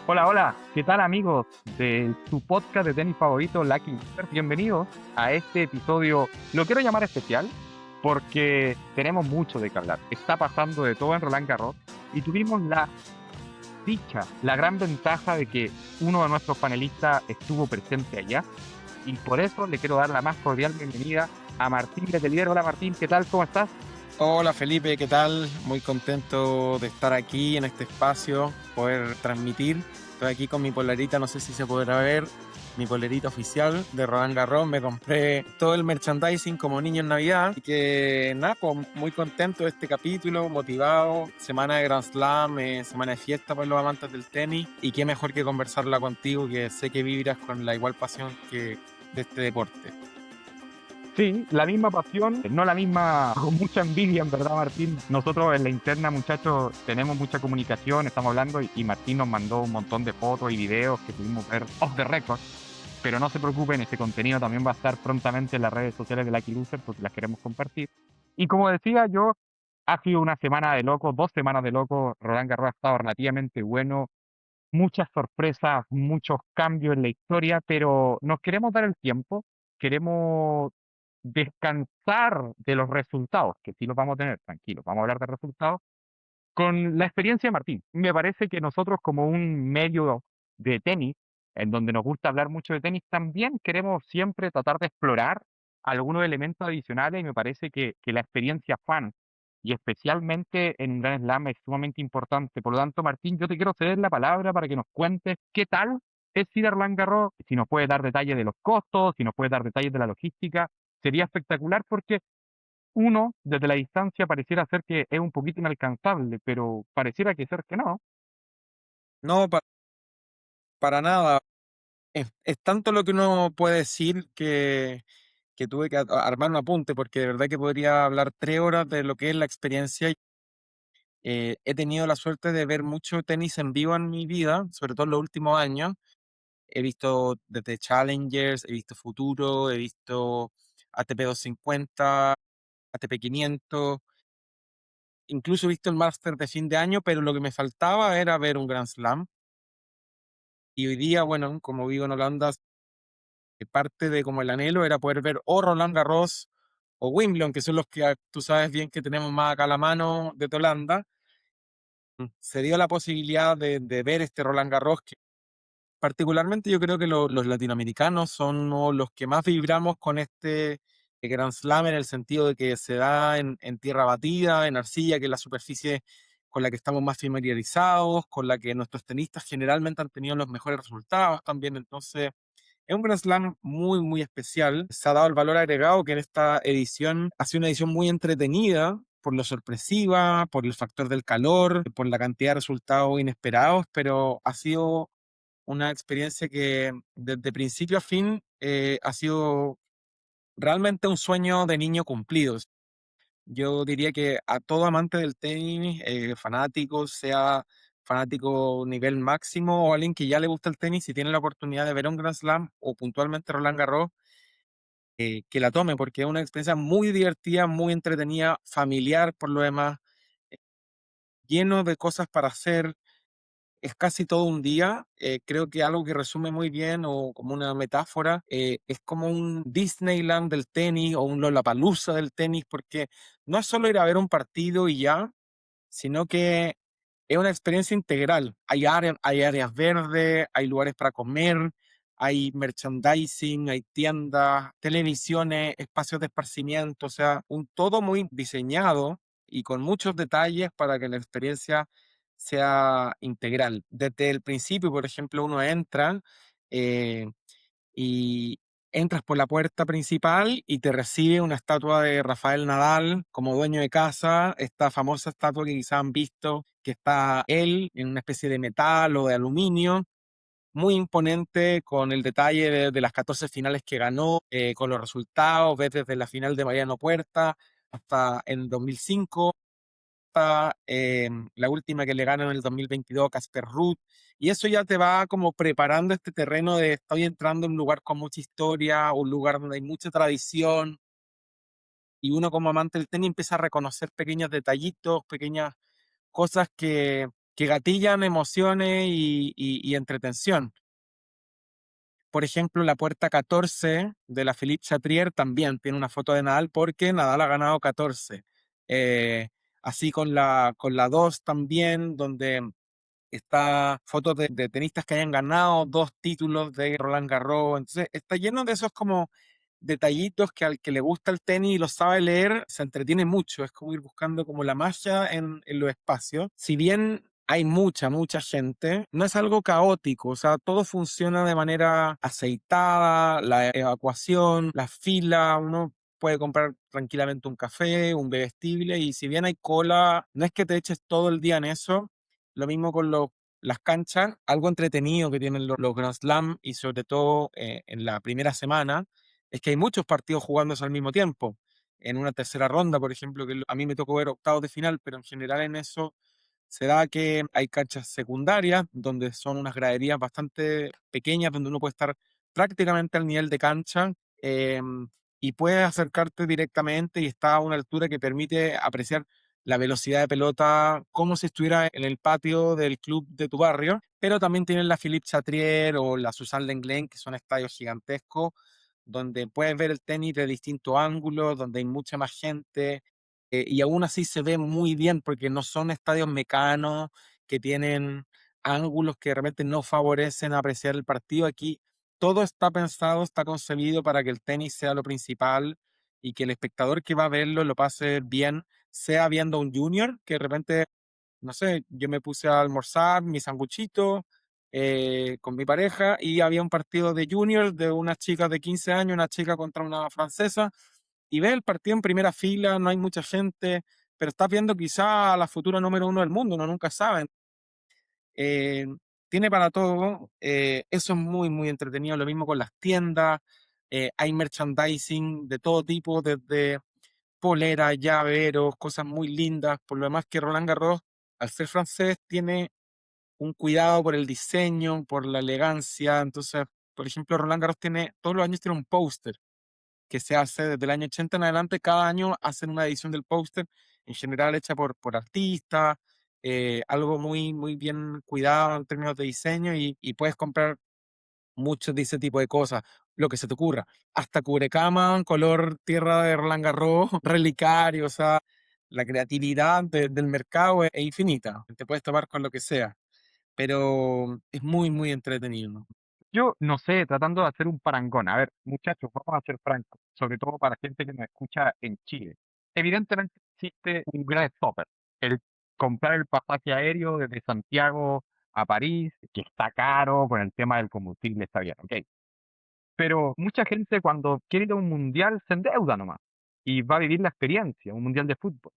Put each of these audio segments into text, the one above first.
Hola, hola, ¿qué tal amigos de su podcast de tenis favorito, Lucky Loser? Bienvenidos a este episodio, lo quiero llamar especial porque tenemos mucho de qué hablar. Está pasando de todo en Roland Garros y tuvimos la dicha, la gran ventaja de que uno de nuestros panelistas estuvo presente allá y por eso le quiero dar la más cordial bienvenida a Martín Letelier. Hola Martín, ¿qué tal? ¿Cómo estás? Hola Felipe, ¿qué tal? Muy contento de estar aquí en este espacio, poder transmitir. Estoy aquí con mi polerita, no sé si se podrá ver, mi polerita oficial de Roland Garros. Me compré todo el merchandising como niño en Navidad. Y que nada, pues, muy contento de este capítulo, motivado. Semana de Grand Slam, semana de fiesta para los amantes del tenis. Y qué mejor que conversarla contigo, que sé que vibras con la igual pasión que de este deporte. Sí, la misma pasión, no la misma, con mucha envidia, en verdad, Martín. Nosotros en la interna, muchachos, tenemos mucha comunicación, estamos hablando y Martín nos mandó un montón de fotos y videos que pudimos ver off the record. Pero no se preocupen, este contenido también va a estar prontamente en las redes sociales de Lucky Loser porque las queremos compartir. Y como decía yo, ha sido una semana de locos, 2 semanas de locos. Roland Garros ha estado relativamente bueno, muchas sorpresas, muchos cambios en la historia, pero nos queremos dar el tiempo, queremos descansar de los resultados, que sí los vamos a tener, tranquilos, vamos a hablar de resultados, con la experiencia de Martín. Me parece que nosotros como un medio de tenis, en donde nos gusta hablar mucho de tenis, también queremos siempre tratar de explorar algunos elementos adicionales y me parece que la experiencia fan y especialmente en un Grand Slam es sumamente importante. Por lo tanto, Martín, yo te quiero ceder la palabra para que nos cuentes qué tal es ir a Roland Garros, si nos puedes dar detalles de los costos, si nos puedes dar detalles de la logística, sería espectacular porque uno, desde la distancia, pareciera ser que es un poquito inalcanzable, pero pareciera que ser que no. No, para nada. Es tanto lo que uno puede decir que tuve que armar un apunte, porque de verdad que podría hablar 3 horas de lo que es la experiencia. He tenido la suerte de ver mucho tenis en vivo en mi vida, sobre todo en los últimos años. He visto desde Challengers, he visto Futuro, he visto ATP 250, ATP 500, incluso he visto el Master de fin de año, pero lo que me faltaba era ver un Grand Slam. Y hoy día, bueno, como vivo en Holanda, parte de como el anhelo era poder ver o Roland Garros o Wimbledon, que son los que tú sabes bien que tenemos más acá a la mano de Holanda. Se dio la posibilidad de ver este Roland Garros, que particularmente yo creo que los latinoamericanos son los que más vibramos con este Grand Slam, en el sentido de que se da en tierra batida, en arcilla, que es la superficie con la que estamos más familiarizados, con la que nuestros tenistas generalmente han tenido los mejores resultados también. Entonces, es un Grand Slam muy, muy especial. Se ha dado el valor agregado que en esta edición ha sido una edición muy entretenida por lo sorpresiva, por el factor del calor, por la cantidad de resultados inesperados, pero ha sido una experiencia que desde principio a fin ha sido realmente un sueño de niño cumplido. Yo diría que a todo amante del tenis, fanático, sea fanático nivel máximo o alguien que ya le gusta el tenis, si tiene la oportunidad de ver un Grand Slam o puntualmente Roland Garros, que la tome, porque es una experiencia muy divertida, muy entretenida, familiar por lo demás, eh, lleno de cosas para hacer. Es casi todo un día. Creo que algo que resume muy bien, o como una metáfora, es como un Disneyland del tenis o un Lollapalooza del tenis, porque no es solo ir a ver un partido y ya, sino que es una experiencia integral. Hay áreas verdes, hay lugares para comer, hay merchandising, hay tiendas, televisiones, espacios de esparcimiento, o sea, un todo muy diseñado y con muchos detalles para que la experiencia sea integral. Desde el principio, por ejemplo, uno entra eh, y entras por la puerta principal y te recibe una estatua de Rafael Nadal como dueño de casa, esta famosa estatua que quizás han visto, que está él en una especie de metal o de aluminio, muy imponente, con el detalle de las 14 finales que ganó, con los resultados, ves desde la final de Mariano Puerta hasta el 2005, la última que le gana en el 2022 a Casper Ruud, y eso ya te va como preparando este terreno de estoy entrando en un lugar con mucha historia, un lugar donde hay mucha tradición, y uno como amante del tenis empieza a reconocer pequeños detallitos, pequeñas cosas que gatillan emociones y entretención. Por ejemplo, la puerta 14 de la Philippe Chatrier también tiene una foto de Nadal porque Nadal ha ganado 14. Eh, Así con la 2 también, donde está fotos de tenistas que hayan ganado 2 títulos de Roland Garros. Entonces, está lleno de esos como detallitos que al que le gusta el tenis y lo sabe leer, se entretiene mucho. Es como ir buscando como la magia en los espacios. Si bien hay mucha gente, no es algo caótico, o sea, todo funciona de manera aceitada, la evacuación, la fila, uno puede comprar tranquilamente un café, un bebestible, y si bien hay cola, no es que te eches todo el día en eso. Lo mismo con las canchas, algo entretenido que tienen los Grand Slam y sobre todo en la primera semana, es que hay muchos partidos jugándose al mismo tiempo. En una tercera ronda, por ejemplo, que a mí me tocó ver octavos de final, pero en general en eso se da que hay canchas secundarias, donde son unas graderías bastante pequeñas, donde uno puede estar prácticamente al nivel de cancha, y puedes acercarte directamente y está a una altura que permite apreciar la velocidad de pelota como si estuviera en el patio del club de tu barrio, pero también tienen la Philippe Chatrier o la Suzanne Lenglen, que son estadios gigantescos, donde puedes ver el tenis de distintos ángulos, donde hay mucha más gente, y aún así se ve muy bien porque no son estadios mecanos que tienen ángulos que realmente no favorecen apreciar el partido. Aquí todo está pensado, está concebido para que el tenis sea lo principal y que el espectador que va a verlo lo pase bien, sea viendo a un junior, que de repente, no sé, yo me puse a almorzar mi sanguchito con mi pareja y había un partido de junior de unas chicas de 15 años, una chica contra una francesa, y ves el partido en primera fila, no hay mucha gente, pero estás viendo quizá a la futura número uno del mundo, uno nunca sabe. Eh, Tiene para todo, eso es muy entretenido, lo mismo con las tiendas, hay merchandising de todo tipo, desde poleras, llaveros, cosas muy lindas, por lo demás que Roland Garros, al ser francés, tiene un cuidado por el diseño, por la elegancia. Entonces, por ejemplo, Roland Garros tiene, todos los años tiene un póster que se hace desde el año 80 en adelante. Cada año hacen una edición del póster, en general hecha por artistas, algo muy bien cuidado en términos de diseño, y puedes comprar muchos de ese tipo de cosas, lo que se te ocurra. Hasta cubrecama, color tierra de Roland Garros, relicario, o sea, la creatividad del mercado es infinita. Te puedes tomar con lo que sea, pero es muy entretenido, ¿no? Yo no sé, tratando de hacer un parangón. A ver, muchachos, vamos a ser francos, sobre todo para gente que nos escucha en Chile. Evidentemente existe un gran stopper, el comprar el pasaje aéreo desde Santiago a París, que está caro, con el tema del combustible está bien, ok. Pero mucha gente cuando quiere ir a un mundial se endeuda nomás y va a vivir la experiencia, un mundial de fútbol.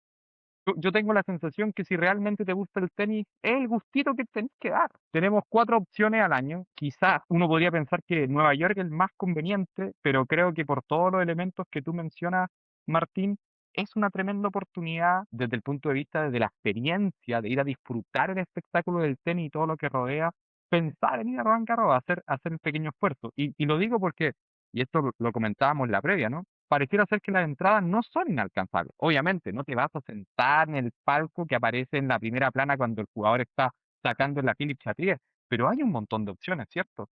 Yo tengo la sensación que si realmente te gusta el tenis, es el gustito que tenés que dar. Tenemos 4 opciones al año. Quizás uno podría pensar que Nueva York es el más conveniente, pero creo que por todos los elementos que tú mencionas, Martín, es una tremenda oportunidad desde el punto de vista de la experiencia, de ir a disfrutar el espectáculo del tenis y todo lo que rodea, pensar en ir a Roland Garros, hacer un pequeño esfuerzo. Y lo digo porque, y esto lo comentábamos en la previa, ¿no? Pareciera ser que las entradas no son inalcanzables. Obviamente, no te vas a sentar en el palco que aparece en la primera plana cuando el jugador está sacando en la Philippe Chatrier, pero hay un montón de opciones, ¿cierto?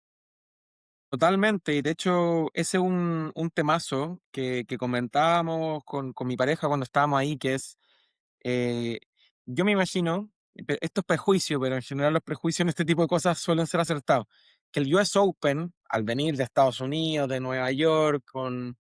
Totalmente, y de hecho ese es un temazo que comentábamos con mi pareja cuando estábamos ahí, que es, eh, yo me imagino, esto es prejuicio, pero en general los prejuicios en este tipo de cosas suelen ser acertados, que el US Open, al venir de Estados Unidos, de Nueva York, con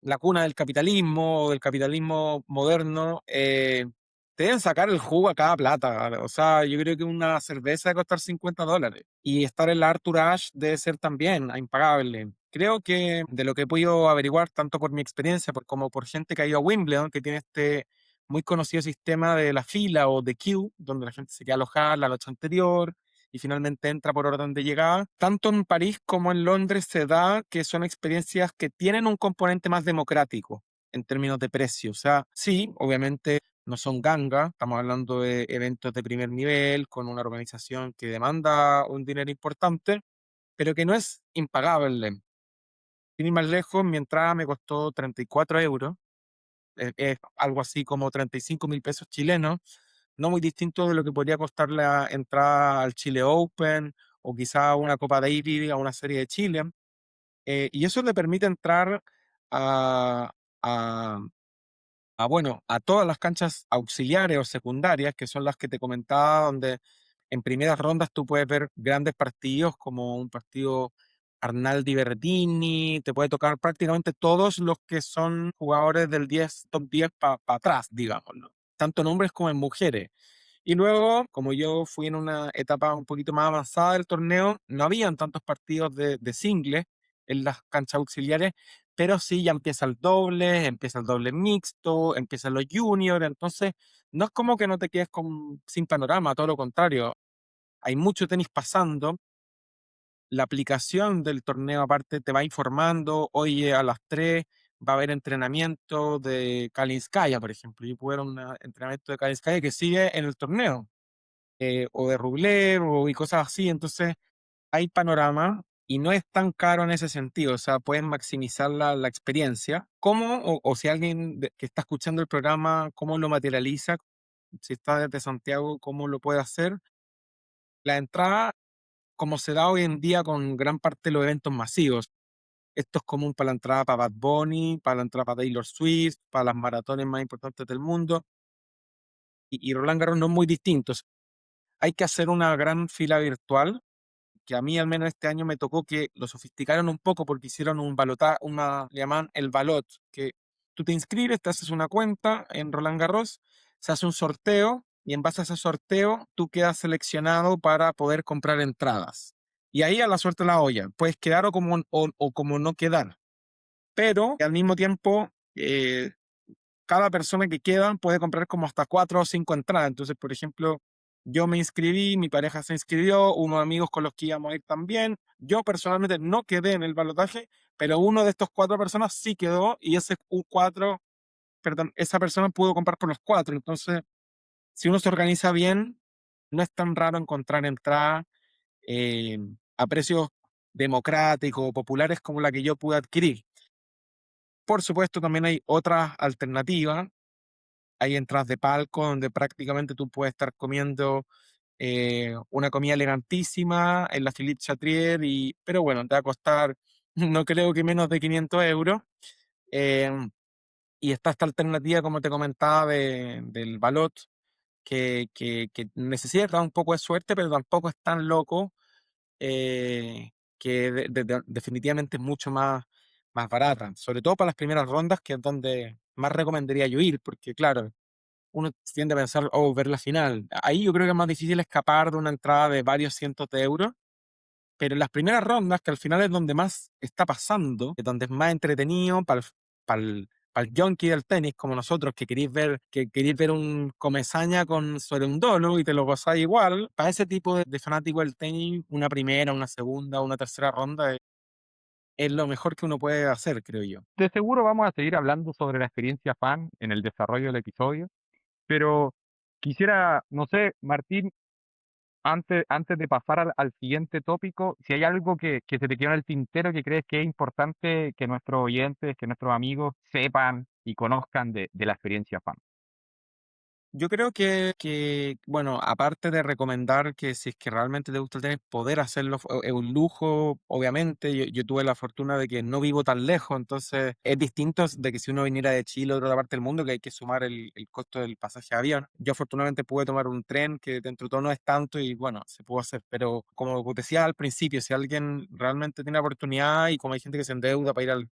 la cuna del capitalismo moderno, te deben sacar el jugo a cada plata. O sea, yo creo que una cerveza debe costar $50 y estar en la Arthur Ashe debe ser también impagable. Creo que de lo que he podido averiguar, tanto por mi experiencia como por gente que ha ido a Wimbledon, que tiene este muy conocido sistema de la fila o de queue, donde la gente se queda alojada la noche anterior y finalmente entra por orden de llegada. Tanto en París como en Londres se da que son experiencias que tienen un componente más democrático en términos de precio. O sea, sí, obviamente no son ganga, estamos hablando de eventos de primer nivel, con una organización que demanda un dinero importante, pero que no es impagable. Sin ir más lejos, mi entrada me costó 34 euros, es algo así como 35.000 pesos chilenos. no muy distinto de lo que podría costar la entrada al Chile Open o quizá a una Copa Davis, a una serie de Chile. Y eso le permite entrar a, a, bueno, a todas las canchas auxiliares o secundarias, que son las que te comentaba, donde en primeras rondas tú puedes ver grandes partidos como un partido Arnaldi Verdini, te puede tocar prácticamente todos los que son jugadores del 10 top 10 para atrás, digámoslo, tanto en hombres como en mujeres. Y luego, como yo fui en una etapa un poquito más avanzada del torneo, no habían tantos partidos de singles en las canchas auxiliares, pero sí ya empieza el doble mixto, empiezan los juniors, entonces no es como que no te quedes sin panorama, todo lo contrario, hay mucho tenis pasando, la aplicación del torneo aparte te va informando, oye, a las 3 va a haber entrenamiento de Kalinskaya, por ejemplo, yo pude ver un entrenamiento de Kalinskaya que sigue en el torneo, o de Rublev y cosas así, entonces hay panorama y no es tan caro en ese sentido, o sea, puedes maximizar la experiencia. ¿Cómo, o si alguien que está escuchando el programa, cómo lo materializa? Si está desde Santiago, ¿cómo lo puede hacer? La entrada, como se da hoy en día con gran parte de los eventos masivos. Esto es común para la entrada para Bad Bunny, para la entrada para Taylor Swift, para las maratones más importantes del mundo. Y Roland Garros no es muy distinto. Hay que hacer una gran fila virtual que a mí al menos este año me tocó que lo sofisticaron un poco porque hicieron un balotá, le llaman el balot, que tú te inscribes, te haces una cuenta en Roland Garros, se hace un sorteo y en base a ese sorteo tú quedas seleccionado para poder comprar entradas. Y ahí a la suerte de la olla, puedes quedar o como no quedar, pero al mismo tiempo cada persona que queda puede comprar como hasta 4 o 5 entradas. Entonces, por ejemplo, yo me inscribí, mi pareja se inscribió, unos amigos con los que íbamos a ir también. Yo personalmente no quedé en el balotaje, pero uno de estos 4 personas sí quedó y ese perdón, esa persona pudo comprar por los cuatro. Entonces, si uno se organiza bien, no es tan raro encontrar entradas eh, a precios democráticos o populares como la que yo pude adquirir. Por supuesto, también hay otras alternativas. Hay entradas de palco donde prácticamente tú puedes estar comiendo una comida elegantísima en la Philippe Chatrier, pero bueno, te va a costar, no creo que menos de 500 euros. Eh, y está esta alternativa, como te comentaba, del balot, que necesita un poco de suerte, pero tampoco es tan loco, que definitivamente es mucho más barata, sobre todo para las primeras rondas, que es donde más recomendaría yo ir, porque claro, uno tiende a pensar, oh, ver la final. Ahí yo creo que es más difícil escapar de una entrada de varios cientos de euros, pero en las primeras rondas, que al final es donde más está pasando, es donde es más entretenido para el junkie del tenis, como nosotros, que queréis ver un comezaña sobre un dolo y te lo gozáis igual, para ese tipo de fanático del tenis, una primera, una segunda, una tercera ronda es lo mejor que uno puede hacer, creo yo. De seguro vamos a seguir hablando sobre la experiencia fan en el desarrollo del episodio, pero quisiera, no sé, Martín, antes de pasar al siguiente tópico, si hay algo que se te quedó en el tintero que crees que es importante que nuestros oyentes, que nuestros amigos sepan y conozcan de la experiencia fan. Yo creo que, bueno, aparte de recomendar que si es que realmente te gusta el tenis, poder hacerlo es un lujo, obviamente. Yo tuve la fortuna de que no vivo tan lejos, entonces es distinto de que si uno viniera de Chile o de otra parte del mundo, que hay que sumar el costo del pasaje de avión. Yo afortunadamente pude tomar un tren que dentro de todo no es tanto y bueno, se pudo hacer. Pero como decía al principio, si alguien realmente tiene la oportunidad y como hay gente que se endeuda para ir al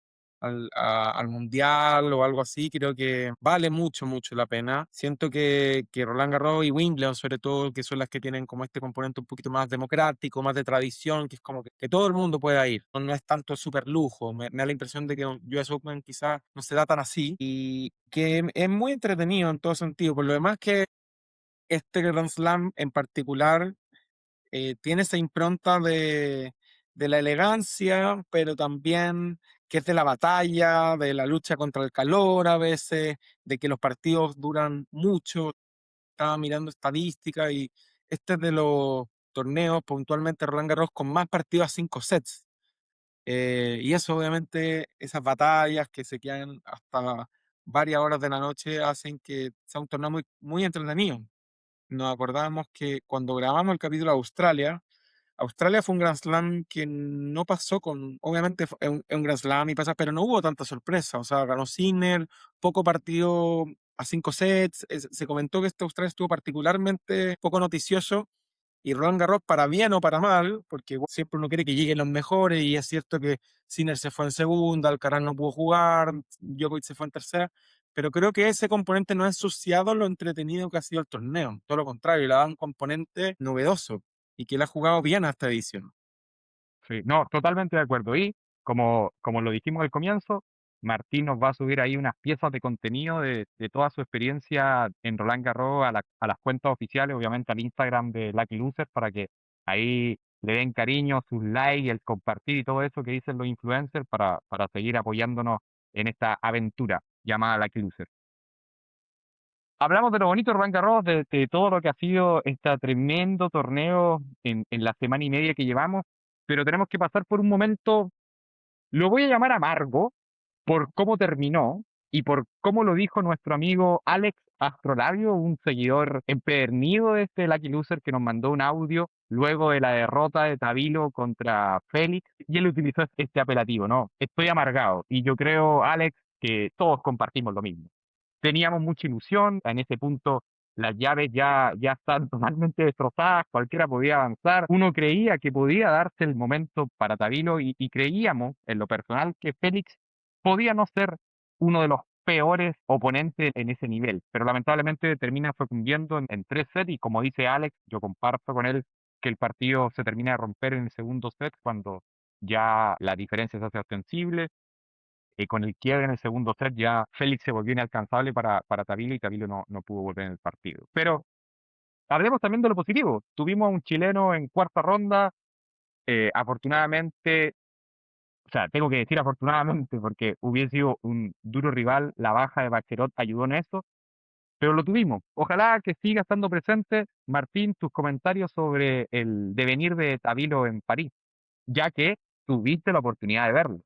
mundial o algo así, creo que vale mucho, mucho la pena. Siento que Roland Garros y Wimbledon, sobre todo, que son las que tienen como este componente un poquito más democrático, más de tradición, que es como que todo el mundo pueda ir. No, no es tanto súper lujo. Me da la impresión de que un US Open quizás no se da tan así y que es muy entretenido en todo sentido. Por lo demás que este Grand Slam en particular tiene esa impronta de la elegancia, pero también que es de la batalla, de la lucha contra el calor a veces, de que los partidos duran mucho. Estaba mirando estadísticas y este es de los torneos, puntualmente Roland Garros, con más partidos a 5 sets. Y eso obviamente, esas batallas que se quedan hasta varias horas de la noche hacen que sea un torneo muy, muy entretenido. nos acordábamos que cuando grabamos el capítulo de Australia, Australia fue un Grand Slam que no pasó con, obviamente es un Grand Slam y pasa, pero no hubo tanta sorpresa. O sea, ganó Sinner, poco partido a 5 sets. Se comentó que este Australia estuvo particularmente poco noticioso y Roland Garros, para bien o para mal, porque igual siempre uno quiere que lleguen los mejores, y es cierto que Sinner se fue en segunda, Alcaraz no pudo jugar, Djokovic se fue en tercera, pero creo que ese componente no ha ensuciado lo entretenido que ha sido el torneo. Todo lo contrario, le da un componente novedoso y que él ha jugado bien a esta edición. Sí, no, totalmente de acuerdo. Y como lo dijimos al comienzo, Martín nos va a subir ahí unas piezas de contenido de toda su experiencia en Roland Garros a las cuentas oficiales, obviamente al Instagram de Lucky Loser, para que ahí le den cariño, sus likes, el compartir y todo eso que dicen los influencers para seguir apoyándonos en esta aventura llamada Lucky Loser. Hablamos de lo bonito de Roland Garros, de todo lo que ha sido este tremendo torneo en la semana y media que llevamos, pero tenemos que pasar por un momento, lo voy a llamar amargo, por cómo terminó y por cómo lo dijo nuestro amigo Alex Astrolabio, un seguidor empedernido de este Lucky Loser que nos mandó un audio luego de la derrota de Tabilo contra Félix, y él utilizó este apelativo, ¿no? Estoy amargado, y yo creo, Alex, que todos compartimos lo mismo. Teníamos mucha ilusión, en ese punto las llaves ya están totalmente destrozadas, cualquiera podía avanzar, uno creía que podía darse el momento para Tabilo y creíamos en lo personal que Félix podía no ser uno de los peores oponentes en ese nivel, pero lamentablemente termina sucumbiendo en 3 sets, y como dice Alex, yo comparto con él que el partido se termina de romper en el segundo set cuando ya la diferencia se hace ostensible, y con el quiebre en el segundo set ya Félix se volvió inalcanzable para Tabilo, y Tabilo no pudo volver en el partido. Pero hablemos también de lo positivo. Tuvimos a un chileno en cuarta ronda, afortunadamente, o sea, tengo que decir afortunadamente porque hubiese sido un duro rival, la baja de Bachelot ayudó en eso, pero lo tuvimos. Ojalá que siga estando presente. Martín, tus comentarios sobre el devenir de Tabilo en París, ya que tuviste la oportunidad de verlo.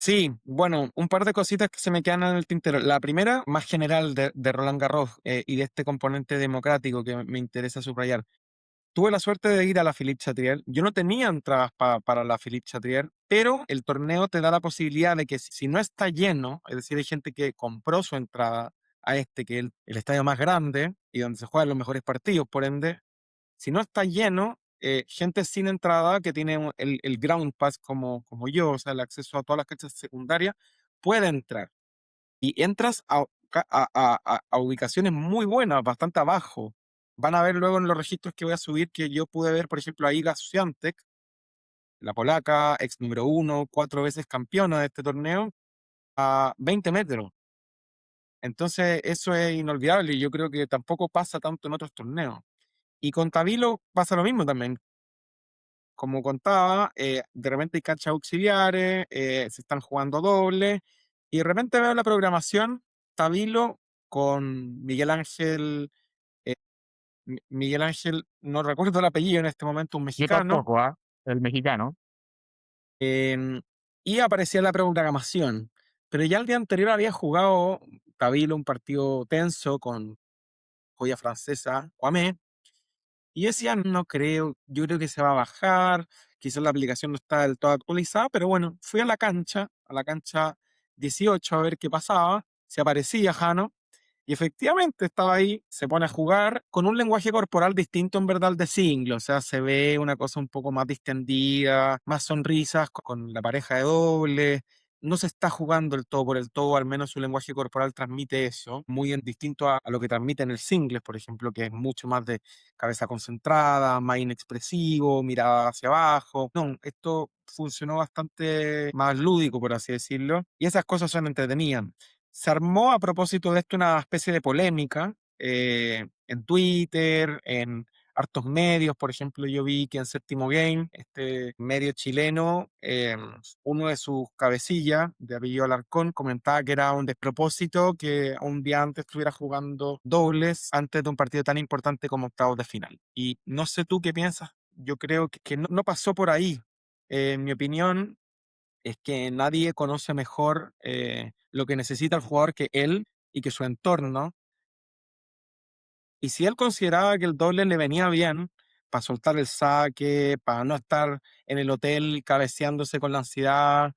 Sí, bueno, un par de cositas que se me quedan en el tintero. La primera, más general de Roland Garros, y de este componente democrático que me interesa subrayar. Tuve la suerte de ir a la Philippe Chatrier. Yo no tenía entradas para la Philippe Chatrier, pero el torneo te da la posibilidad de que si no está lleno, es decir, hay gente que compró su entrada a este, que es el estadio más grande y donde se juegan los mejores partidos, por ende, si no está lleno, gente sin entrada que tiene el Ground Pass como yo, o sea, el acceso a todas las canchas secundarias, puede entrar. Y entras a ubicaciones muy buenas, bastante abajo. Van a ver luego en los registros que voy a subir que yo pude ver, por ejemplo, a Iga Swiatek, la polaca, ex número uno, 4 veces campeona de este torneo, a 20 metros. Entonces, eso es inolvidable y yo creo que tampoco pasa tanto en otros torneos. Y con Tabilo pasa lo mismo también. Como contaba, de repente hay canchas auxiliares, se están jugando doble, y de repente veo la programación, Tabilo con Miguel Ángel, eh, Miguel Ángel, no recuerdo el apellido en este momento, un Yo mexicano, tampoco, ¿ah? El mexicano. em, y aparecía la programación. Pero ya el día anterior había jugado Tabilo un partido tenso con joya francesa, Kwame. Y yo decía, no creo, yo creo que se va a bajar, quizás la aplicación no está del todo actualizada, pero bueno, fui a la cancha 18 a ver qué pasaba, se aparecía Jano, y efectivamente estaba ahí, se pone a jugar con un lenguaje corporal distinto en verdad al de single, o sea, se ve una cosa un poco más distendida, más sonrisas con la pareja de doble, no se está jugando el todo por el todo, al menos su lenguaje corporal transmite eso, muy distinto a lo que transmite en el singles, por ejemplo, que es mucho más de cabeza concentrada, más inexpresivo, mirada hacia abajo. No, esto funcionó bastante más lúdico, por así decirlo, y esas cosas son entretenidas. Se armó a propósito de esto una especie de polémica en Twitter, en hartos medios. Por ejemplo, yo vi que en Séptimo Game, este medio chileno, uno de sus cabecillas, de apellido Alarcón, comentaba que era un despropósito que un día antes estuviera jugando dobles antes de un partido tan importante como octavos de final. Y no sé tú qué piensas, yo creo que no pasó por ahí. En mi opinión, es que nadie conoce mejor lo que necesita el jugador que él y que su entorno. Y si él consideraba que el doble le venía bien para soltar el saque, para no estar en el hotel cabeceándose con la ansiedad,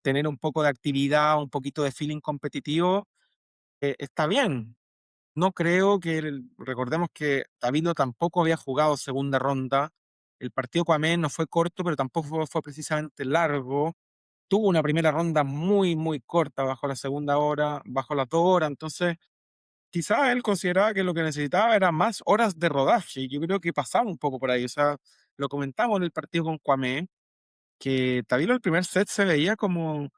tener un poco de actividad, un poquito de feeling competitivo, está bien. No creo que, recordemos que Tabilo tampoco había jugado segunda ronda. El partido con Amén no fue corto, pero tampoco fue precisamente largo. Tuvo una primera ronda muy, muy corta bajo la segunda hora, bajo las 2 horas. Entonces, quizás él consideraba que lo que necesitaba era más horas de rodaje. Y yo creo que pasaba un poco por ahí. O sea, lo comentamos en el partido con Kwame, que Tabilo el primer set se veía como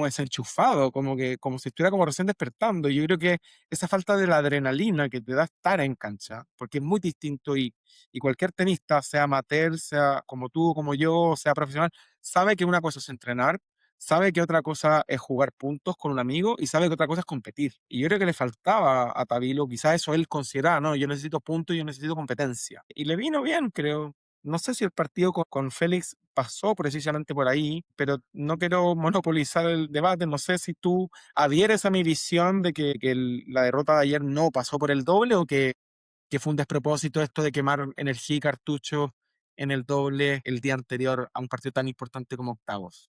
desenchufado, como si estuviera como recién despertando. Y yo creo que esa falta de la adrenalina que te da estar en cancha, porque es muy distinto y cualquier tenista, sea amateur, sea como tú, como yo, sea profesional, sabe que una cosa es entrenar, sabe que otra cosa es jugar puntos con un amigo y sabe que otra cosa es competir. Y yo creo que le faltaba a Tabilo, quizás eso él consideraba, no, yo necesito puntos, yo necesito competencia. Y le vino bien, creo. No sé si el partido con Félix pasó precisamente por ahí, pero no quiero monopolizar el debate. No sé si tú adhieres a mi visión de que la derrota de ayer no pasó por el doble o que fue un despropósito esto de quemar energía y cartuchos en el doble el día anterior a un partido tan importante como octavos.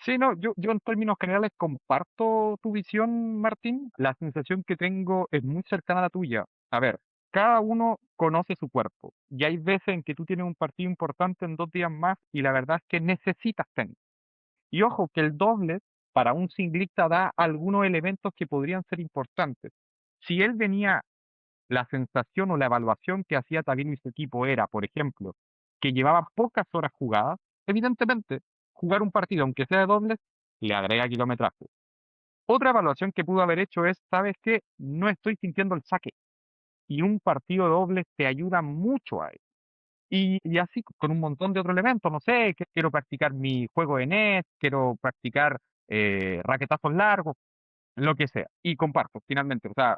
Sí, no, yo en términos generales comparto tu visión, Martín. La sensación que tengo es muy cercana a la tuya. A ver, cada uno conoce su cuerpo y hay veces en que tú tienes un partido importante en 2 días más y la verdad es que necesitas tenis. Y ojo, que el doble para un singlista da algunos elementos que podrían ser importantes. Si él venía, la sensación o la evaluación que hacía Tabino y su equipo era, por ejemplo, que llevaba pocas horas jugadas, evidentemente, jugar un partido, aunque sea de dobles, le agrega kilometraje. Otra evaluación que pudo haber hecho es, ¿sabes qué? No estoy sintiendo el saque. Y un partido de dobles te ayuda mucho a eso. Y así con un montón de otros elementos, no sé, que quiero practicar mi juego de net, quiero practicar raquetazos largos, lo que sea. Y comparto, finalmente. O sea,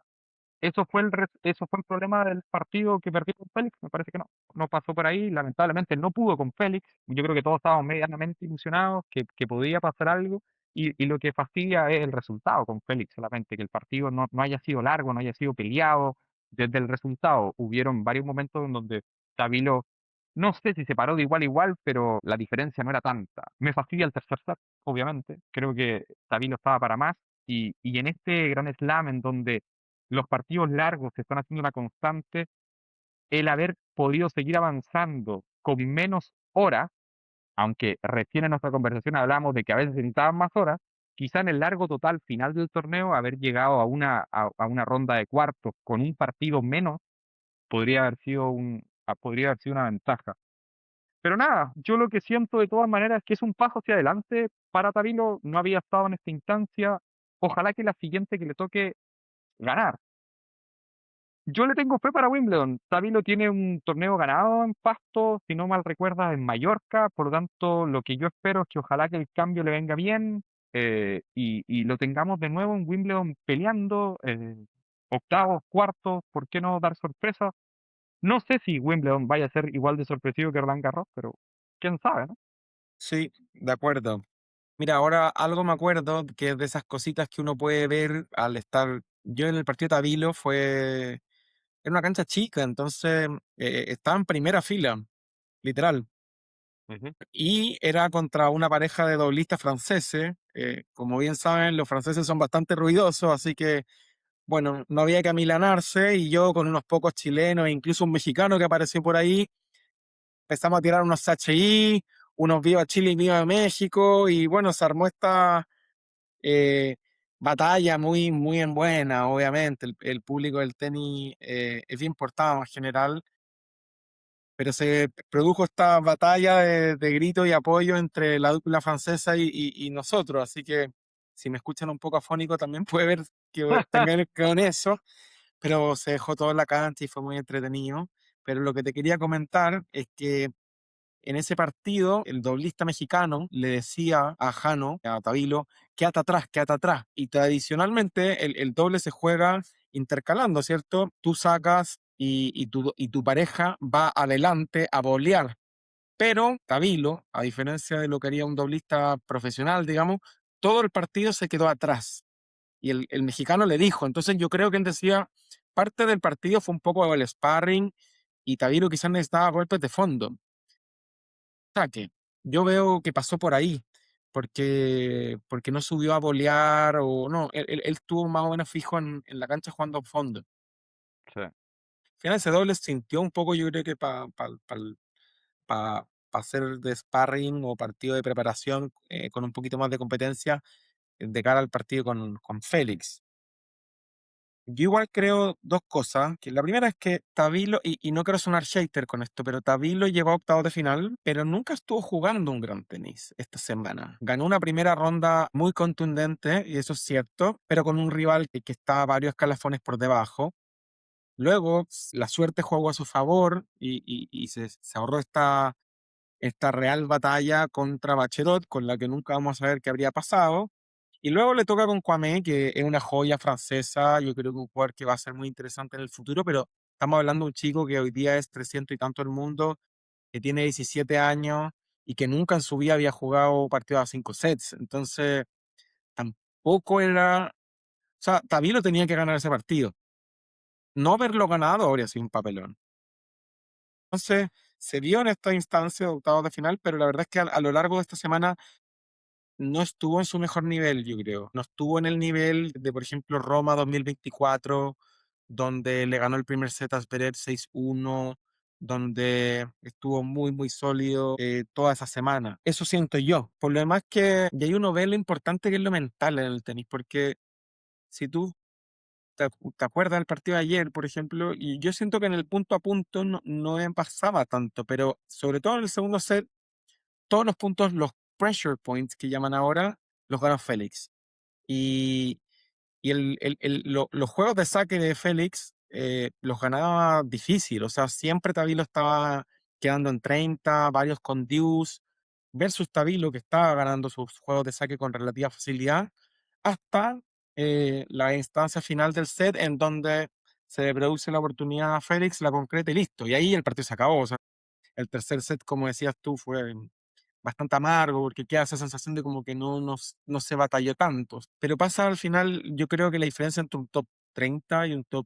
eso fue el problema del partido que perdió con Félix. Me parece que no pasó por ahí. Lamentablemente no pudo con Félix. Yo creo que todos estábamos medianamente ilusionados que podía pasar algo. Y lo que fastidia es el resultado con Félix solamente, que el partido no haya sido largo, no haya sido peleado. Desde el resultado hubieron varios momentos en donde Tabilo, no sé si se paró de igual a igual, pero la diferencia no era tanta. Me fastidia el tercer set, obviamente. Creo que Tabilo estaba para más. Y en este gran slam en donde los partidos largos se están haciendo una constante, el haber podido seguir avanzando con menos horas, aunque recién en nuestra conversación hablamos de que a veces se necesitaban más horas, quizá en el largo total final del torneo, haber llegado a una ronda de cuartos con un partido menos, podría haber sido una ventaja. Pero nada, yo lo que siento de todas maneras es que es un paso hacia adelante para Tabilo, no había estado en esta instancia, ojalá que la siguiente que le toque ganar. Yo le tengo fe para Wimbledon. Tabilo tiene un torneo ganado en Pasto, si no mal recuerdas, en Mallorca. Por lo tanto, lo que yo espero es que ojalá que el cambio le venga bien y lo tengamos de nuevo en Wimbledon peleando, octavos, cuartos, ¿por qué no dar sorpresa? No sé si Wimbledon vaya a ser igual de sorpresivo que Roland Garros, pero quién sabe, ¿no? Sí, de acuerdo. Mira, ahora algo me acuerdo que es de esas cositas que uno puede ver al estar. Yo en el partido de Tabilo era una cancha chica, entonces estaba en primera fila, literal. Ujú. Y era contra una pareja de doblistas franceses. Como bien saben, los franceses son bastante ruidosos, así que, bueno, no había que amilanarse. Y yo con unos pocos chilenos e incluso un mexicano que apareció por ahí, empezamos a tirar unos HI, unos Viva Chile y Viva México. Y bueno, se armó esta eh, batalla muy, muy en buena, obviamente. El público del tenis es bien portado en general, pero se produjo esta batalla de grito y apoyo entre la dupla francesa y nosotros, así que si me escuchan un poco afónico también puede ver que tenga que ver con eso, pero se dejó todo en la cancha y fue muy entretenido. Pero lo que te quería comentar es que en ese partido, el doblista mexicano le decía a Jano, a Tabilo, quédate atrás. Y tradicionalmente el doble se juega intercalando, ¿cierto? Tú sacas y tu pareja va adelante a bolear. Pero Tabilo, a diferencia de lo que haría un doblista profesional, digamos, todo el partido se quedó atrás. Y el mexicano le dijo, entonces yo creo que él decía, parte del partido fue un poco el sparring y Taviro quizás necesitaba golpes de fondo. Saque. Yo veo que pasó por ahí, porque no subió a bolear o no, él estuvo más o menos fijo en la cancha jugando a fondo. Sí, Al final ese doble sintió un poco, yo creo que para hacer de sparring o partido de preparación con un poquito más de competencia de cara al partido con Félix. Yo igual creo dos cosas, que la primera es que Tavilo, y no quiero sonar shaker con esto, pero Tavilo llegó a octavos de final, pero nunca estuvo jugando un gran tenis esta semana. Ganó una primera ronda muy contundente, y eso es cierto, pero con un rival que está a varios escalafones por debajo. Luego, la suerte jugó a su favor y se ahorró esta real batalla contra Bacherot, con la que nunca vamos a saber qué habría pasado. Y luego le toca con Kwame, que es una joya francesa, yo creo que un jugador que va a ser muy interesante en el futuro, pero estamos hablando de un chico que hoy día es 300 y tanto el mundo, que tiene 17 años y que nunca en su vida había jugado partidos a 5 sets. Entonces, tampoco era... O sea, Tavilo tenía que ganar ese partido. No haberlo ganado habría sido un papelón. Entonces, se vio en esta instancia de octavos de final, pero la verdad es que a lo largo de esta semana no estuvo en su mejor nivel, yo creo. No estuvo en el nivel de, por ejemplo, Roma 2024, donde le ganó el primer set a Zverev 6-1, donde estuvo muy, muy sólido toda esa semana. Eso siento yo. Por lo demás que, y ahí uno ve lo importante que es lo mental en el tenis, porque si tú te acuerdas del partido de ayer, por ejemplo, y yo siento que en el punto a punto no me pasaba tanto, pero sobre todo en el segundo set, todos los puntos, los pressure points que llaman ahora, los ganó Félix. Y, los juegos de saque de Félix los ganaba difícil, o sea, siempre Tavilo estaba quedando en 30, varios con deuce, versus Tavilo que estaba ganando sus juegos de saque con relativa facilidad, hasta la instancia final del set en donde se le produce la oportunidad a Félix, la concreta y listo. Y ahí el partido se acabó. O sea, el tercer set, como decías tú, fue bastante amargo porque queda esa sensación de como que no se batalló tanto. Pero pasa al final, yo creo que la diferencia entre un top 30 y un top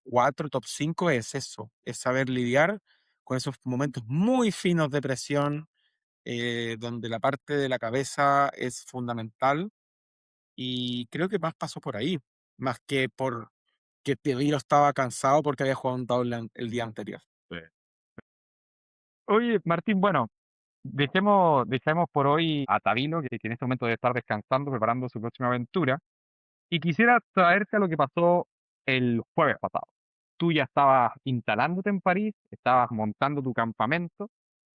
4, top 5 es eso, es saber lidiar con esos momentos muy finos de presión, donde la parte de la cabeza es fundamental y creo que más pasó por ahí, más que por que Teviro estaba cansado porque había jugado un doble el día anterior. sí. Oye, Martín, bueno, dejemos por hoy a Tabilo, que en este momento debe estar descansando, preparando su próxima aventura. Y quisiera traerte a lo que pasó el jueves pasado. Tú ya estabas instalándote en París, estabas montando tu campamento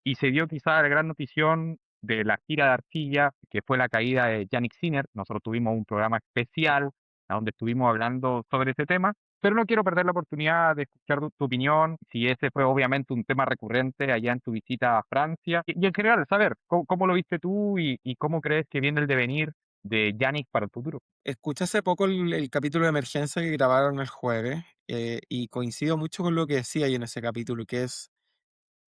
y se dio quizá la gran notición de la gira de arcilla, que fue la caída de Yannick Sinner. Nosotros tuvimos un programa especial a donde estuvimos hablando sobre ese tema, pero no quiero perder la oportunidad de escuchar tu opinión, si ese fue obviamente un tema recurrente allá en tu visita a Francia, y en general, saber cómo lo viste tú y cómo crees que viene el devenir de Yannick para el futuro. Escuché hace poco el capítulo de emergencia que grabaron el jueves y coincido mucho con lo que decía ahí en ese capítulo, que es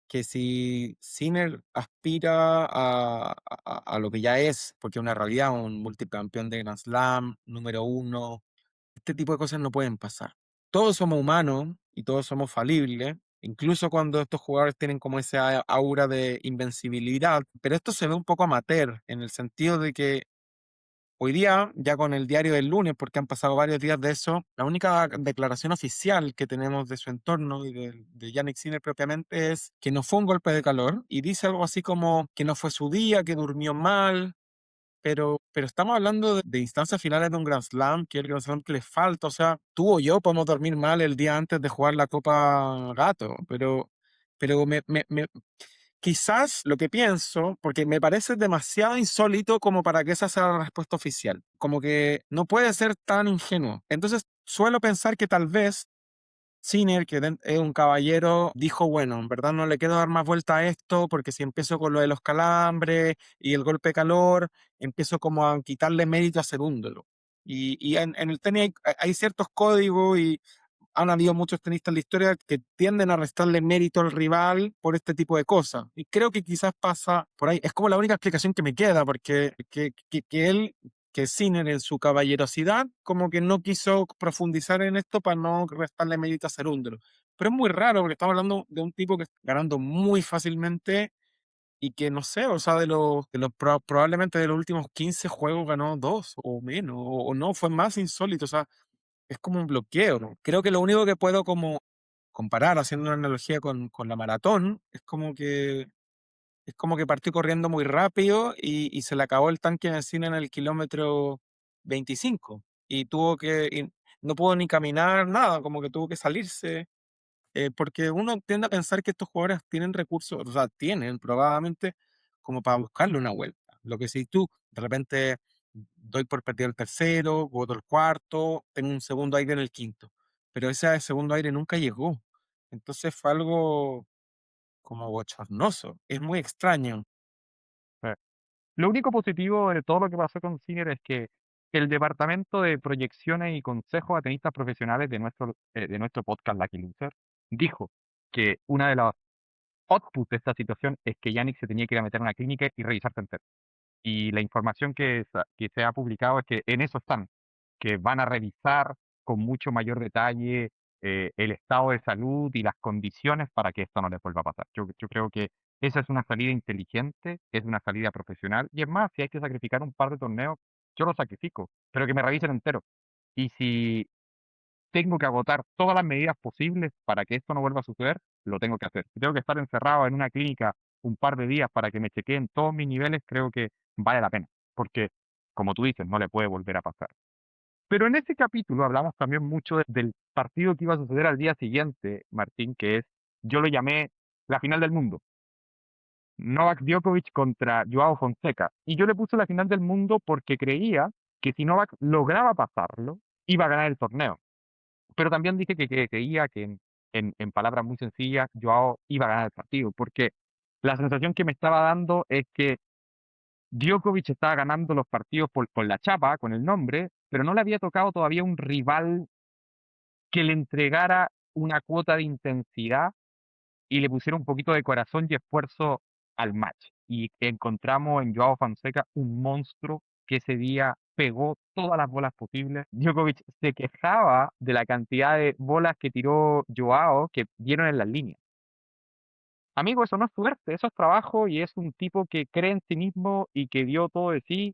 que si Sinner aspira a lo que ya es, porque es una realidad, un multicampeón de Grand Slam, número uno, este tipo de cosas no pueden pasar. Todos somos humanos y todos somos falibles, incluso cuando estos jugadores tienen como esa aura de invencibilidad, pero esto se ve un poco amateur, en el sentido de que hoy día, ya con el diario del lunes, porque han pasado varios días de eso, la única declaración oficial que tenemos de su entorno y de Yannick Sinner propiamente es que no fue un golpe de calor y dice algo así como que no fue su día, que durmió mal, pero estamos hablando de instancias finales de un Grand Slam, que es el Grand Slam que le falta. O sea, tú o yo podemos dormir mal el día antes de jugar la Copa Gato, pero quizás lo que pienso, porque me parece demasiado insólito como para que esa sea la respuesta oficial, como que no puede ser tan ingenuo. Entonces, suelo pensar que tal vez Sinner, que es un caballero, dijo, bueno, en verdad no le quiero dar más vuelta a esto, porque si empiezo con lo de los calambres y el golpe de calor, empiezo como a quitarle mérito a Cerúndolo. Y en el tenis hay ciertos códigos y han habido muchos tenistas en la historia que tienden a restarle mérito al rival por este tipo de cosas. Y creo que quizás pasa por ahí. Es como la única explicación que me queda, porque que él que Sinner en su caballerosidad como que no quiso profundizar en esto para no restarle mérito a Cerúndolo. Pero es muy raro porque estamos hablando de un tipo que está ganando muy fácilmente y que no sé, o sea, probablemente de los últimos 15 juegos ganó 2 o menos, o no, fue más insólito, o sea, es como un bloqueo, ¿no? Creo que lo único que puedo como comparar, haciendo una analogía con la maratón, es como que partió corriendo muy rápido y se le acabó el tanque de benzina en el kilómetro 25 y no pudo ni caminar, nada, como que tuvo que salirse, porque uno tiende a pensar que estos jugadores tienen recursos, o sea, tienen probablemente como para buscarle una vuelta. Lo que si tú de repente doy por perdido el tercero, voto el cuarto, tengo un segundo aire en el quinto, pero ese segundo aire nunca llegó. Entonces fue algo como bochornoso, es muy extraño. Eh, Lo único positivo de todo lo que pasó con Sinner es que el departamento de proyecciones y consejos a tenistas profesionales de nuestro podcast Lucky Loser dijo que una de las outputs de esta situación es que Yannick se tenía que ir a meter en una clínica y revisarse entero. Y la información que se ha publicado es que en eso están, que van a revisar con mucho mayor detalle el estado de salud y las condiciones para que esto no les vuelva a pasar. Yo creo que esa es una salida inteligente, es una salida profesional, y es más, si hay que sacrificar un par de torneos, yo lo sacrifico, pero que me revisen entero. Y si tengo que agotar todas las medidas posibles para que esto no vuelva a suceder, lo tengo que hacer. Si tengo que estar encerrado en una clínica un par de días para que me chequeen todos mis niveles, creo que vale la pena, porque, como tú dices, no le puede volver a pasar. Pero en ese capítulo hablamos también mucho del partido que iba a suceder al día siguiente, Martín, que es, yo lo llamé la final del mundo. Novak Djokovic contra Joao Fonseca. Y yo le puse la final del mundo porque creía que si Novak lograba pasarlo, iba a ganar el torneo. Pero también dije que creía que en palabras muy sencillas, Joao iba a ganar el partido, porque la sensación que me estaba dando es que Djokovic estaba ganando los partidos por la chapa, con el nombre, pero no le había tocado todavía un rival que le entregara una cuota de intensidad y le pusiera un poquito de corazón y esfuerzo al match. Y encontramos en Joao Fonseca un monstruo que ese día pegó todas las bolas posibles. Djokovic se quejaba de la cantidad de bolas que tiró Joao que dieron en las líneas. Amigo, eso no es suerte, eso es trabajo y es un tipo que cree en sí mismo y que dio todo de sí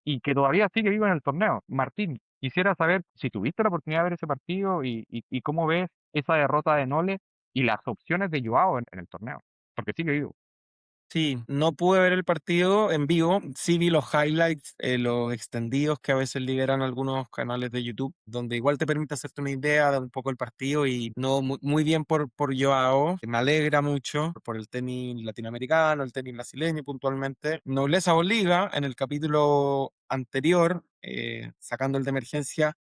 y que todavía sigue vivo en el torneo. Martín, quisiera saber si tuviste la oportunidad de ver ese partido y cómo ves esa derrota de Nole y las opciones de Joao en el torneo, porque sigue vivo. Sí, no pude ver el partido en vivo, sí vi los highlights, los extendidos que a veces liberan algunos canales de YouTube, donde igual te permite hacerte una idea de un poco el partido y no muy bien por Joao, que me alegra mucho por el tenis latinoamericano, el tenis brasileño puntualmente. Nobleza Oliva, en el capítulo anterior, sacando el de emergencia,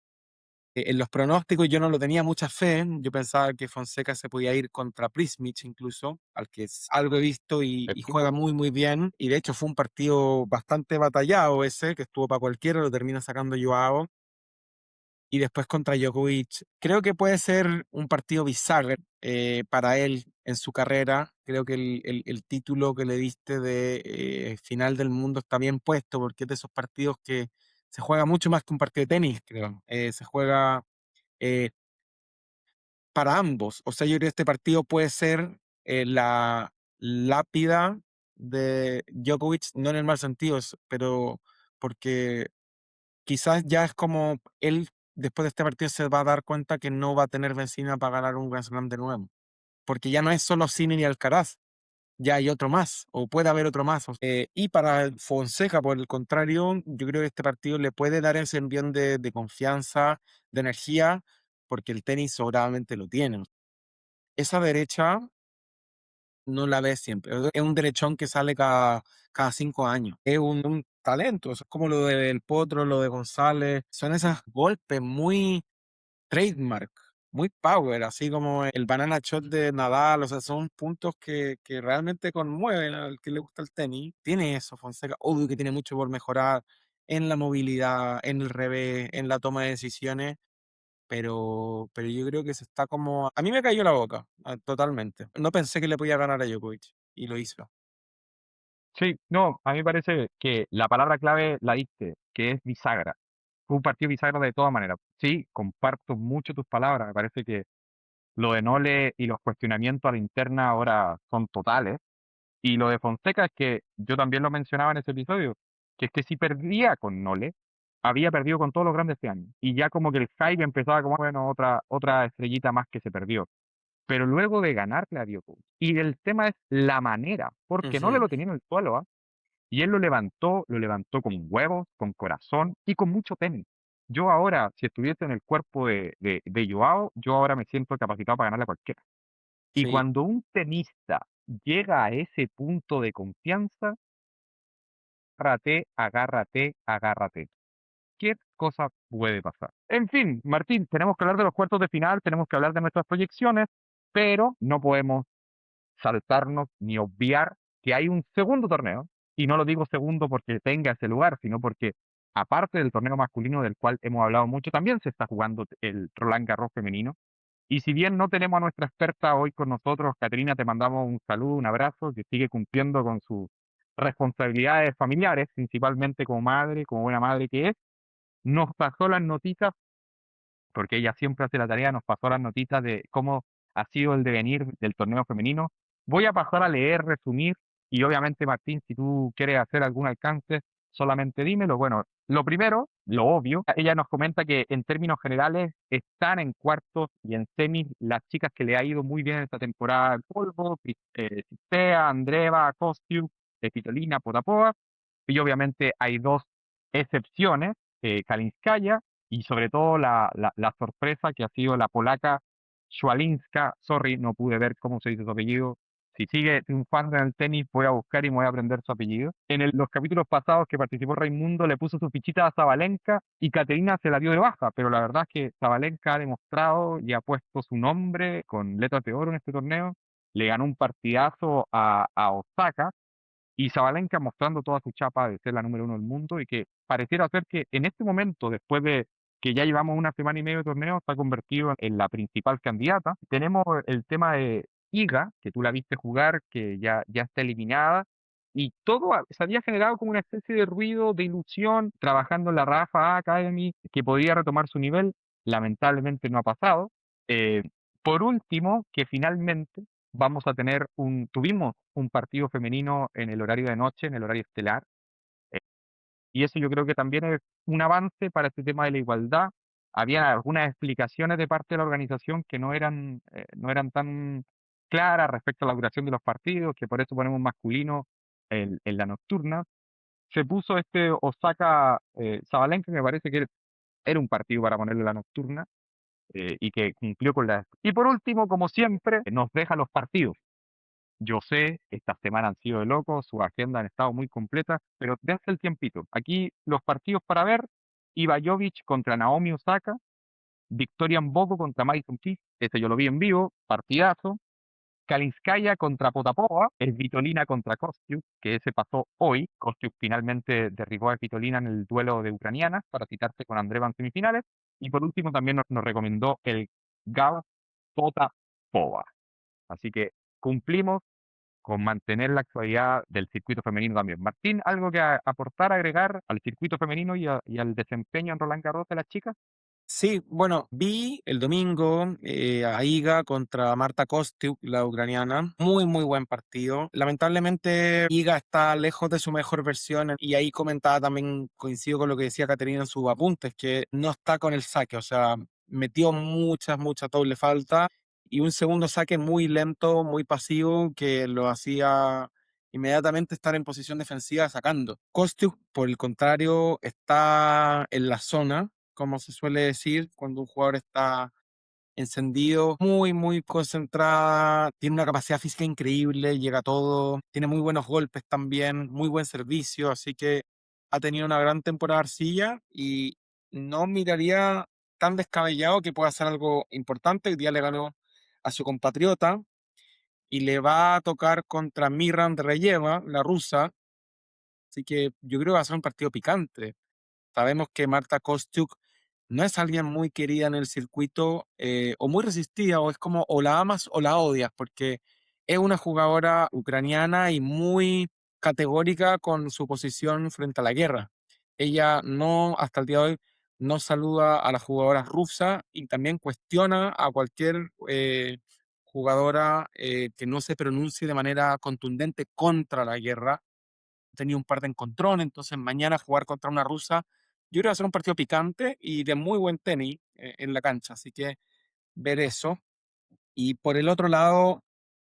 en los pronósticos yo no lo tenía mucha fe. Yo pensaba que Fonseca se podía ir contra Prismic incluso, al que algo he visto y juega Efectivo. muy, muy bien. Y de hecho fue un partido bastante batallado ese, que estuvo para cualquiera, lo termina sacando Joao. Y después contra Djokovic. Creo que puede ser un partido bisagra para él en su carrera. Creo que el título que le diste de final del mundo está bien puesto, porque es de esos partidos que se juega mucho más que un partido de tenis, creo. Se juega eh, para ambos. O sea, yo creo que este partido puede ser la lápida de Djokovic, no en el mal sentido, pero porque quizás ya es como él después de este partido se va a dar cuenta que no va a tener benzina para ganar un Grand Slam de nuevo. Porque ya no es solo Sinner y Alcaraz, ya hay otro más, o puede haber otro más. Y para Fonseca, por el contrario, yo creo que este partido le puede dar ese envión de confianza, de energía, porque el tenis sobradamente lo tiene. Esa derecha no la ves siempre. Es un derechón que sale cada 5 años. Es un talento. Es como lo del Potro, lo de González. Son esos golpes muy trademark, muy power, así como el banana shot de Nadal. O sea, son puntos que realmente conmueven al que le gusta el tenis. Tiene eso, Fonseca. Obvio que tiene mucho por mejorar en la movilidad, en el revés, en la toma de decisiones. Pero yo creo que se está como. A mí me cayó la boca, totalmente. No pensé que le podía ganar a Djokovic y lo hizo. Sí, no, a mí me parece que la palabra clave la diste, que es bisagra. Fue un partido bisagra de todas maneras. Sí, comparto mucho tus palabras. Me parece que lo de Nole y los cuestionamientos a la interna ahora son totales. Y lo de Fonseca es que yo también lo mencionaba en ese episodio, que es que si perdía con Nole, había perdido con todos los grandes este año. Y ya como que el hype empezaba como, bueno, otra estrellita más que se perdió. Pero luego de ganarle a Djokovic, y el tema es la manera, porque Nole Ujú. lo tenía en el suelo, ¿ah? Y él lo levantó con huevos, con corazón y con mucho tenis. Yo ahora, si estuviese en el cuerpo de Joao, yo ahora me siento capacitado para ganarle a cualquiera. Y Sí, cuando un tenista llega a ese punto de confianza, agárrate, agárrate, agárrate. ¿Qué cosa puede pasar? En fin, Martín, tenemos que hablar de los cuartos de final, tenemos que hablar de nuestras proyecciones, pero no podemos saltarnos ni obviar que hay un segundo torneo, y no lo digo segundo porque tenga ese lugar, sino porque aparte del torneo masculino del cual hemos hablado mucho, también se está jugando el Roland Garros femenino. Y si bien no tenemos a nuestra experta hoy con nosotros, Caterina, te mandamos un saludo, un abrazo, que sigue cumpliendo con sus responsabilidades familiares, principalmente como madre, como buena madre que es, nos pasó las noticias porque ella siempre hace la tarea, nos pasó las noticias de cómo ha sido el devenir del torneo femenino. Voy a pasar a leer, resumir, y obviamente, Martín, si tú quieres hacer algún alcance, solamente dímelo. Bueno, lo primero, lo obvio, ella nos comenta que en términos generales están en cuartos y en semis las chicas que le ha ido muy bien esta temporada, Polvo, Cistea, Andreva, Kostiuk, Svitolina, Potapova, y obviamente hay dos excepciones, Kalinskaya y sobre todo la sorpresa que ha sido la polaca Schwalinska, sorry, no pude ver cómo se dice su apellido. Si sigue triunfando en el tenis, voy a buscar y me voy a aprender su apellido. En los capítulos pasados que participó Raimundo, le puso su fichita a Zabalenka y Caterina se la dio de baja, pero la verdad es que Zabalenka ha demostrado y ha puesto su nombre con letras de oro en este torneo. Le ganó un partidazo a Osaka y Sabalenka mostrando toda su chapa de ser la número uno del mundo y que pareciera ser que en este momento, después de que ya llevamos una semana y medio de torneo, está convertido en la principal candidata. Tenemos el tema de Iga, que tú la viste jugar, que ya está eliminada, y todo se había generado como una especie de ruido, de ilusión, trabajando en la Rafa Academy, que podía retomar su nivel. Lamentablemente no ha pasado. Eh, por último, que finalmente tuvimos un partido femenino en el horario de noche, en el horario estelar, eh, y eso yo creo que también es un avance para este tema de la igualdad. Había algunas explicaciones de parte de la organización que no eran tan claras respecto a la duración de los partidos, que por eso ponemos masculino en la nocturna. Se puso este Osaka Sabalenka, que me parece que era un partido para ponerle la nocturna, y que cumplió con la... Y por último, como siempre, nos deja los partidos. Yo sé, esta semana han sido de locos, sus agendas han estado muy completas, pero dense el tiempito. Aquí los partidos para ver, Iva Jovic contra Naomi Osaka, Victoria Mboko contra Madison Keys, ese yo lo vi en vivo, partidazo. Kalinskaya contra Potapova, Svitolina contra Kostiuk, que ese pasó hoy. Kostiuk finalmente derribó a Svitolina en el duelo de ucranianas para citarse con Andreva en semifinales. Y por último también nos recomendó el Gao Potapova. Así que cumplimos con mantener la actualidad del circuito femenino también. Martín, ¿algo que aportar, agregar al circuito femenino y al desempeño en Roland Garros de las chicas? sí, bueno, vi el domingo a Iga contra Marta Kostyuk, la ucraniana. Muy, muy buen partido. Lamentablemente, Iga está lejos de su mejor versión y ahí comentaba también, coincido con lo que decía Caterina en sus apuntes, que no está con el saque, o sea, metió muchas doble falta y un segundo saque muy lento, muy pasivo, que lo hacía inmediatamente estar en posición defensiva sacando. Kostyuk, por el contrario, está en la zona, como se suele decir, cuando un jugador está encendido, muy concentrada, tiene una capacidad física increíble, llega a todo, tiene muy buenos golpes también, muy buen servicio, así que ha tenido una gran temporada Arcilla y no miraría tan descabellado que pueda hacer algo importante. Hoy día le ganó a su compatriota y le va a tocar contra Miran Reyeva, la rusa, así que yo creo que va a ser un partido picante. Sabemos que Marta Kostyuk no es alguien muy querida en el circuito o muy resistida, o es como o la amas o la odias, porque es una jugadora ucraniana y muy categórica con su posición frente a la guerra. Ella no, hasta el día de hoy, no saluda a las jugadoras rusas y también cuestiona a cualquier jugadora que no se pronuncie de manera contundente contra la guerra. Tenía un par de encontrones, entonces mañana jugar contra una rusa, yo creo que va a ser un partido picante y de muy buen tenis en la cancha, así que ver eso. Y por el otro lado,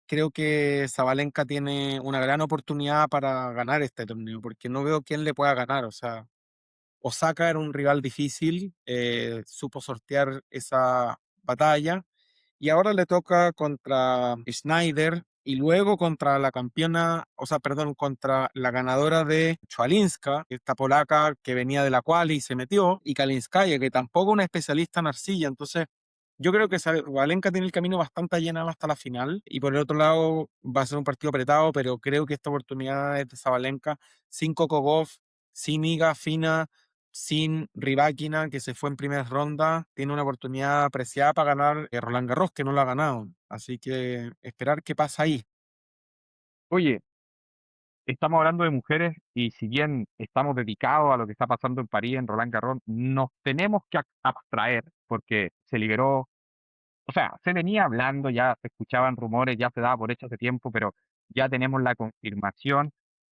creo que Zabalenka tiene una gran oportunidad para ganar este torneo, porque no veo quién le pueda ganar. O sea, Osaka era un rival difícil, supo sortear esa batalla y ahora le toca contra Schneider y luego contra la campeona, o sea, perdón, contra la ganadora de Chwalinska, esta polaca que venía de la quali y se metió, y Kalinskaya, que tampoco es una especialista en arcilla. Entonces, yo creo que Valenca tiene el camino bastante allanado hasta la final y por el otro lado va a ser un partido apretado, pero creo que esta oportunidad es de Sabalenka sin Coco Gauff, sin Iga Fina, sin Rybakina, que se fue en primera ronda, tiene una oportunidad apreciada para ganar Roland Garros, que no lo ha ganado. Así que esperar qué pasa ahí. Oye, estamos hablando de mujeres y si bien estamos dedicados a lo que está pasando en París, en Roland Garros, nos tenemos que abstraer porque se liberó. O sea, se venía hablando, ya se escuchaban rumores, ya se daba por hecho hace tiempo, pero ya tenemos la confirmación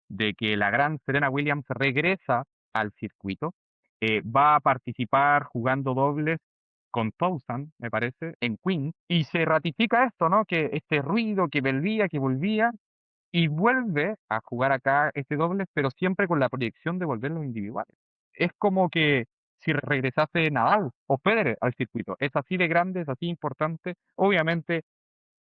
de que la gran Serena Williams regresa al circuito. Va a participar jugando dobles con Towson, me parece, en Queens, y se ratifica esto, ¿no? Que este ruido que volvía, y vuelve a jugar acá este dobles, pero siempre con la proyección de volver los individuales. Es como que si regresase Nadal o Federer al circuito. Es así de grande, es así importante. Obviamente,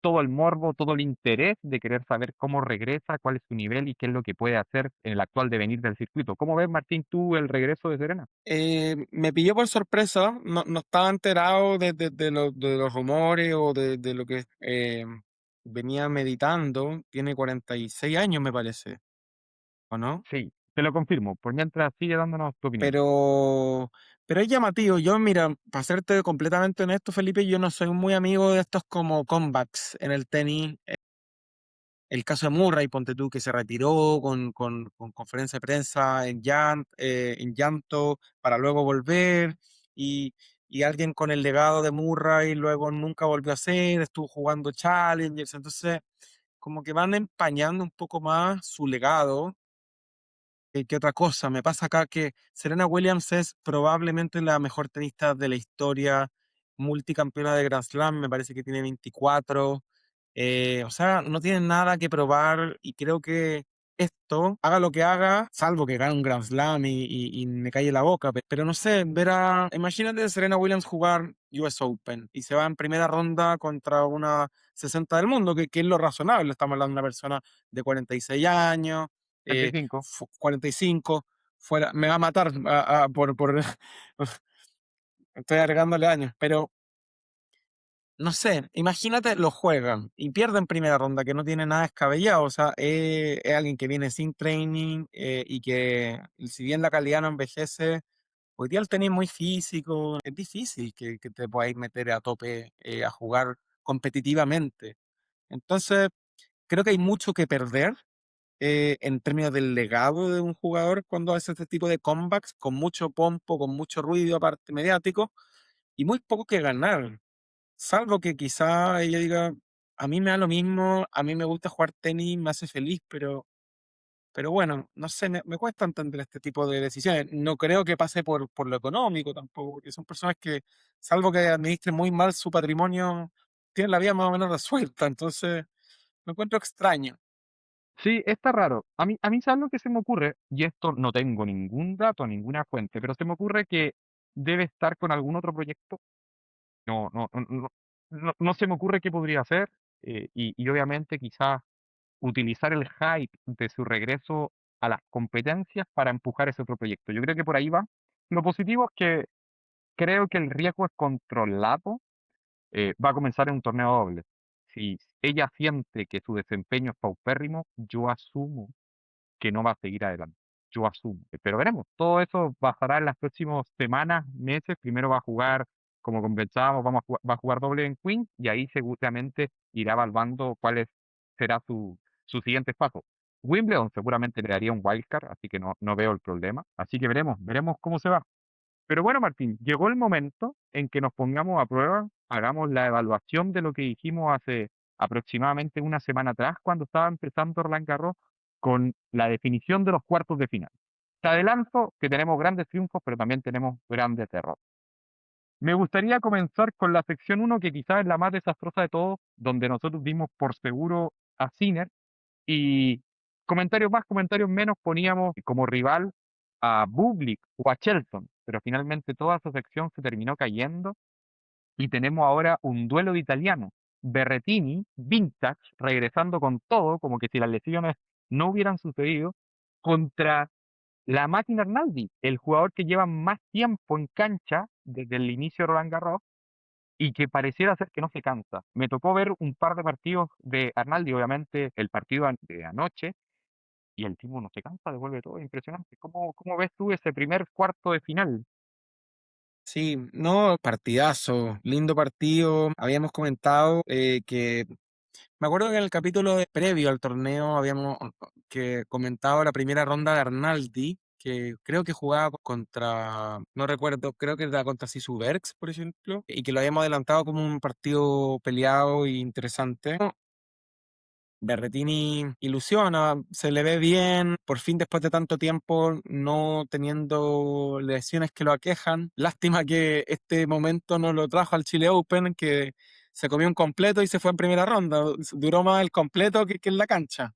todo el morbo, todo el interés de querer saber cómo regresa, cuál es su nivel y qué es lo que puede hacer en el actual devenir del circuito. ¿Cómo ves, Martín, tú el regreso de Serena? Me pilló por sorpresa, no estaba enterado de los rumores o de lo que venía meditando. Tiene 46 años, me parece, ¿o no? Sí, te lo confirmo. Por mientras sigue dándonos tu opinión. Pero, pero es llamativo. Yo, mira, para serte completamente honesto, Felipe, yo no soy muy amigo de estos como comebacks en el tenis. El caso de Murray, ponte tú, que se retiró con conferencia de prensa en llanto para luego volver, y, y alguien con el legado de Murray luego nunca volvió a ser, estuvo jugando Challengers. Entonces como que van empañando un poco más su legado que otra cosa. Me pasa acá que Serena Williams es probablemente la mejor tenista de la historia, multicampeona de Grand Slam, me parece que tiene 24. O sea, no tiene nada que probar y creo que esto, haga lo que haga, salvo que gane un Grand Slam y me calle la boca, pero no sé, imagínate a Serena Williams jugar US Open y se va en primera ronda contra una 60 del mundo, que es lo razonable. Estamos hablando de una persona de 46 años, eh, 35. 45, fuera, me va a matar por estoy agregándole años, pero no sé, imagínate, lo juegan y pierden primera ronda, que no tiene nada descabellado. O sea, es alguien que viene sin training y que, si bien la calidad no envejece, hoy día el tenis muy físico, es difícil que te podáis meter a tope a jugar competitivamente. Entonces, creo que hay mucho que perder en términos del legado de un jugador cuando hace este tipo de comebacks, con mucho pompo, con mucho ruido aparte mediático, y muy poco que ganar. Salvo que quizá ella diga, a mí me da lo mismo, a mí me gusta jugar tenis, me hace feliz, pero bueno, no sé, me cuesta entender este tipo de decisiones. No creo que pase por lo económico tampoco, porque son personas que, salvo que administren muy mal su patrimonio, tienen la vida más o menos resuelta. Entonces, me encuentro extraño. Sí, está raro. A mí, ¿sabes lo que se me ocurre? Y esto no tengo ningún dato, ninguna fuente, pero se me ocurre que debe estar con algún otro proyecto. No se me ocurre qué podría ser. Y obviamente quizás utilizar el hype de su regreso a las competencias para empujar ese otro proyecto. Yo creo que por ahí va. Lo positivo es que creo que el riesgo es controlado. Va a comenzar en un torneo doble. Si ella siente que su desempeño es paupérrimo, yo asumo que no va a seguir adelante. Yo asumo. Pero veremos. Todo eso pasará en las próximas semanas, meses. Primero va a jugar, como conversábamos, va a jugar doble en Queen y ahí seguramente irá evaluando será su siguiente paso. Wimbledon seguramente le daría un wildcard, así que no veo el problema. Así que veremos cómo se va. Pero bueno, Martín, llegó el momento en que nos pongamos a prueba, hagamos la evaluación de lo que dijimos hace aproximadamente una semana atrás, cuando estaba empezando Roland Garros, con la definición de los cuartos de final. Te adelanto que tenemos grandes triunfos, pero también tenemos grandes derrotas. Me gustaría comenzar con la sección uno, que quizás es la más desastrosa de todos, donde nosotros dimos por seguro a Sinner y comentarios más, comentarios menos, poníamos como rival a Bublik o a Chelson, pero finalmente toda esa sección se terminó cayendo y tenemos ahora un duelo de italianos. Berretini, Vintage, regresando con todo, como que si las lesiones no hubieran sucedido, contra la máquina Arnaldi, el jugador que lleva más tiempo en cancha desde el inicio de Roland Garros y que pareciera ser que no se cansa. Me tocó ver un par de partidos de Arnaldi, obviamente el partido de anoche, y el tipo no se cansa, devuelve todo, impresionante. ¿Cómo ves tú ese primer cuarto de final? Sí, no, partidazo, lindo partido. Habíamos comentado que me acuerdo que en el capítulo previo al torneo habíamos que comentado la primera ronda de Arnaldi, que creo que jugaba contra, no recuerdo, creo que era contra Sisu Bergs, por ejemplo, y que lo habíamos adelantado como un partido peleado e interesante. Berretini ilusiona, se le ve bien, por fin después de tanto tiempo no teniendo lesiones que lo aquejan. Lástima que este momento no lo trajo al Chile Open, que se comió un completo y se fue en primera ronda. Duró más el completo que en la cancha.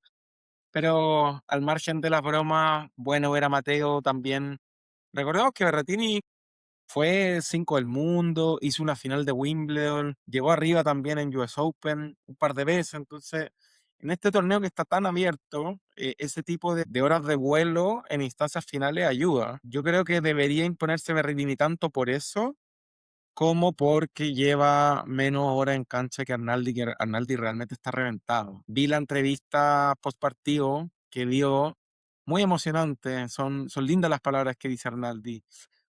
Pero al margen de las bromas, bueno ver a Mateo también. Recordemos que Berretini fue 5 del mundo, hizo una final de Wimbledon, llegó arriba también en US Open un par de veces. Entonces, en este torneo que está tan abierto, ese tipo de horas de vuelo en instancias finales ayuda. Yo creo que debería imponerse Berrettini tanto por eso como porque lleva menos horas en cancha que Arnaldi realmente está reventado. Vi la entrevista post partido que dio, muy emocionante, son lindas las palabras que dice Arnaldi.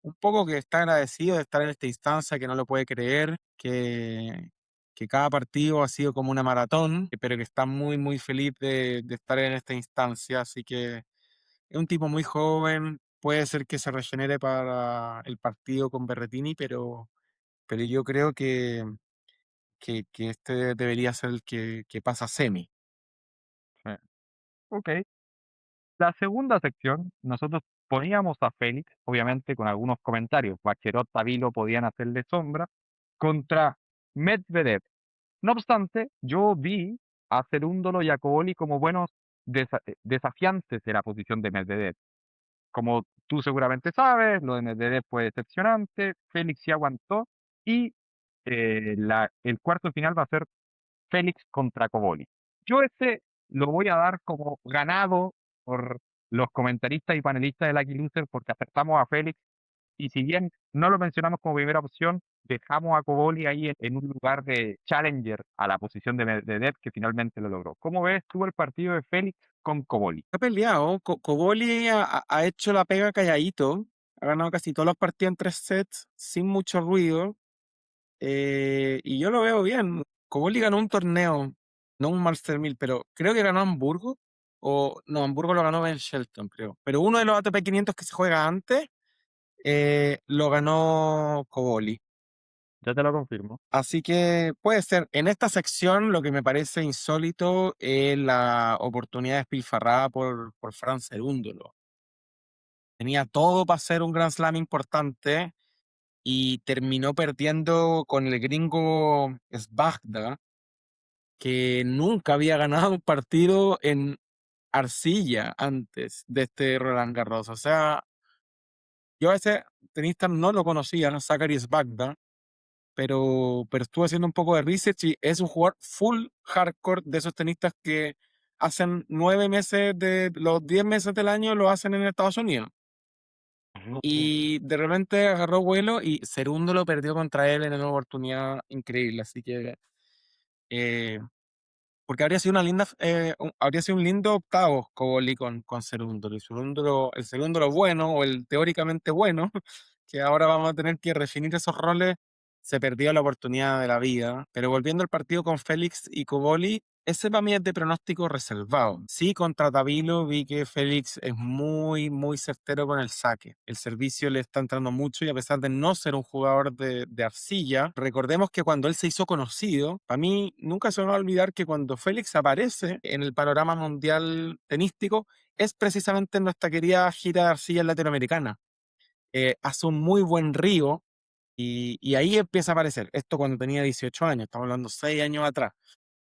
Un poco que está agradecido de estar en esta instancia, que no lo puede creer, que cada partido ha sido como una maratón, pero que está muy, muy feliz de estar en esta instancia. Así que es un tipo muy joven, puede ser que se regenere para el partido con Berretini, pero yo creo que este debería ser el que pasa a semi. Eh, ok. La segunda sección, nosotros poníamos a Félix, obviamente con algunos comentarios. Bacherot, Tavilo podían hacerle sombra contra Medvedev. No obstante, yo vi a Cerúndolo y a Cooli como buenos desafiantes de la posición de Medvedev. Como tú seguramente sabes, lo de Medvedev fue decepcionante, Félix sí aguantó y el cuarto de final va a ser Félix contra Coboli. Yo ese lo voy a dar como ganado por los comentaristas y panelistas de Lucky Loser porque acertamos a Félix y si bien no lo mencionamos como primera opción, dejamos a Coboli ahí en un lugar de challenger a la posición de Medvedev que finalmente lo logró. ¿Cómo ves tú el partido de Félix con Coboli? Ha peleado, Coboli ha hecho la pega calladito, ha ganado casi todos los partidos en 3 sets, sin mucho ruido. Y yo lo veo bien. Coboli ganó un torneo, no un Master 1000, pero creo que ganó Hamburgo. O no, Hamburgo lo ganó Ben Shelton, creo. Pero uno de los ATP 500 que se juega antes, lo ganó Coboli. Ya te lo confirmo. Así que puede ser. En esta sección, lo que me parece insólito es la oportunidad despilfarrada por Fran Cerúndolo. Tenía todo para ser un Grand Slam importante y terminó perdiendo con el gringo Svajda, que nunca había ganado un partido en arcilla antes de este Roland Garros. O sea, yo a ese tenista no lo conocía, ¿no? Zachary Svajda, pero estuve haciendo un poco de research y es un jugador full hardcore de esos tenistas que hacen 9 meses de los 10 meses del año lo hacen en Estados Unidos. Y de repente agarró vuelo y Cerundo lo perdió contra él en una oportunidad increíble. Así que eh, porque habría sido habría sido un lindo octavo Coboli con Cerúndolo. Y el Cerúndolo bueno, o el teóricamente bueno, que ahora vamos a tener que redefinir esos roles, se perdió la oportunidad de la vida. Pero volviendo al partido con Félix y Coboli, Ese para mí es de pronóstico reservado. Sí, contra Tabilo vi que Félix es muy, muy certero con el saque. El servicio le está entrando mucho y a pesar de no ser un jugador de arcilla, recordemos que cuando él se hizo conocido, para mí nunca se me va a olvidar que cuando Félix aparece en el panorama mundial tenístico, es precisamente en nuestra querida gira de arcilla latinoamericana. Hace un muy buen río y ahí empieza a aparecer. Esto cuando tenía 18 años, estamos hablando 6 años atrás.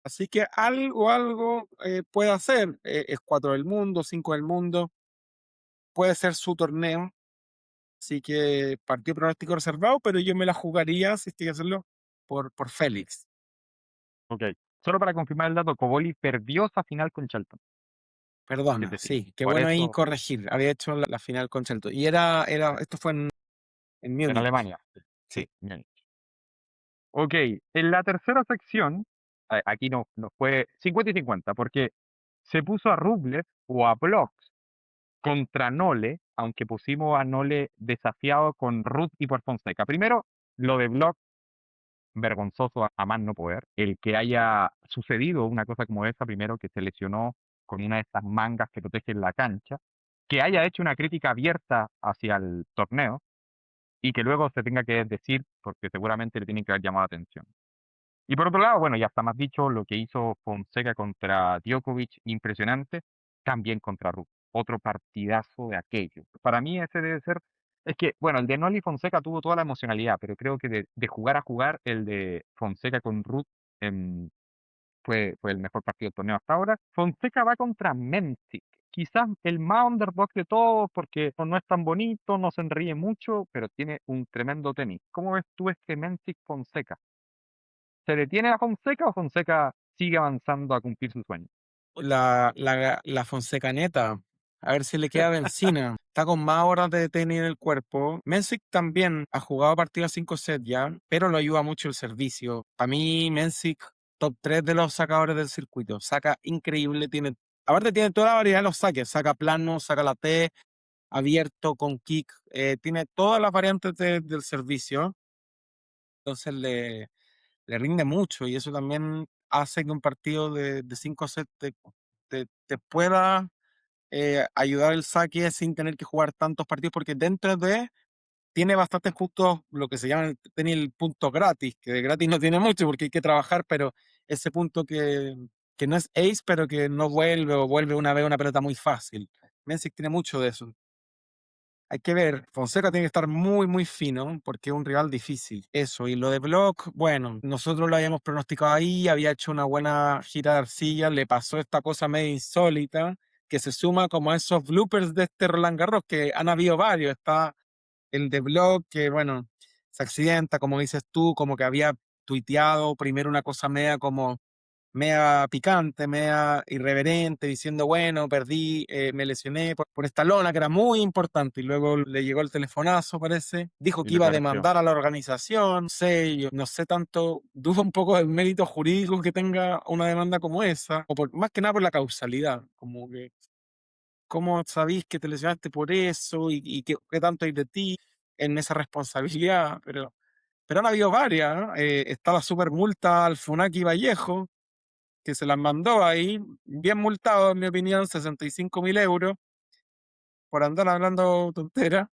Así que algo puede hacer. Es 4 del mundo, 5 del mundo. Puede ser su torneo. Así que partido pronóstico reservado, pero yo me la jugaría, si estoy que hacerlo, por Félix. Ok. Solo para confirmar el dato, Coboli perdió esa final con Shelton. Es Perdona, decir, sí, qué por bueno ahí eso corregir. Había hecho la final con Shelton. Y esto fue en en Múnich. Alemania. Sí. Sí, bien. Ok, en la tercera sección, aquí no fue 50 y 50, porque se puso a Rublev o a Blocks contra Nole, aunque pusimos a Nole desafiado con Ruth y por Fonseca. Primero, lo de Blocks, vergonzoso a más no poder. El que haya sucedido una cosa como esa, primero que se lesionó con una de estas mangas que protegen la cancha, que haya hecho una crítica abierta hacia el torneo y que luego se tenga que decir porque seguramente le tienen que haber llamado la atención. Y por otro lado, bueno, ya está más dicho lo que hizo Fonseca contra Djokovic, impresionante, también contra Ruth. Otro partidazo de aquello. Para mí ese debe ser, es que, bueno, el de Noli Fonseca tuvo toda la emocionalidad, pero creo que de jugar a jugar, el de Fonseca con Ruth fue el mejor partido del torneo hasta ahora. Fonseca va contra Mensik. Quizás el más underdog de todos porque no es tan bonito, no se enríe mucho, pero tiene un tremendo tenis. ¿Cómo ves tú este Mensik Fonseca? ¿Se detiene a Fonseca o Fonseca sigue avanzando a cumplir su sueño? La Fonseca neta. A ver si le queda benzina. Está con más horas de tenis en el cuerpo. Mensik también ha jugado partidos 5 sets ya, pero lo ayuda mucho el servicio. Para mí, Mensik, top 3 de los sacadores del circuito. Saca increíble, aparte tiene toda la variedad de los saques. Saca plano, saca la T, abierto, con kick. Tiene todas las variantes del servicio. Entonces le rinde mucho y eso también hace que un partido de 5 sets te pueda ayudar el saque sin tener que jugar tantos partidos, porque dentro de tiene bastantes puntos, lo que se llama tener el punto gratis, que de gratis no tiene mucho porque hay que trabajar, pero ese punto que no es ace, pero que no vuelve o vuelve una vez una pelota muy fácil. Mensik tiene mucho de eso. Hay que ver, Fonseca tiene que estar muy, muy fino porque es un rival difícil. Eso, y lo de Block, bueno, nosotros lo habíamos pronosticado ahí, había hecho una buena gira de arcilla, le pasó esta cosa medio insólita que se suma como a esos bloopers de este Roland Garros, que han habido varios. Está el de Block, que bueno, se accidenta, como dices tú, como que había tuiteado primero una cosa media como media picante, media irreverente, diciendo, bueno, perdí, me lesioné por esta lona que era muy importante, y luego le llegó el telefonazo, parece, dijo Y que lo iba a corrigió. demandar a la organización, no sé, yo no sé tanto, dudo un poco del mérito jurídico que tenga una demanda como esa, o más que nada por la causalidad, como que, ¿cómo sabéis que te lesionaste por eso y qué tanto hay de ti en esa responsabilidad? Pero han habido varias, está la super multa al Funaki Vallejo, que se las mandó ahí, bien multado, en mi opinión, 65.000 euros por andar hablando tontera.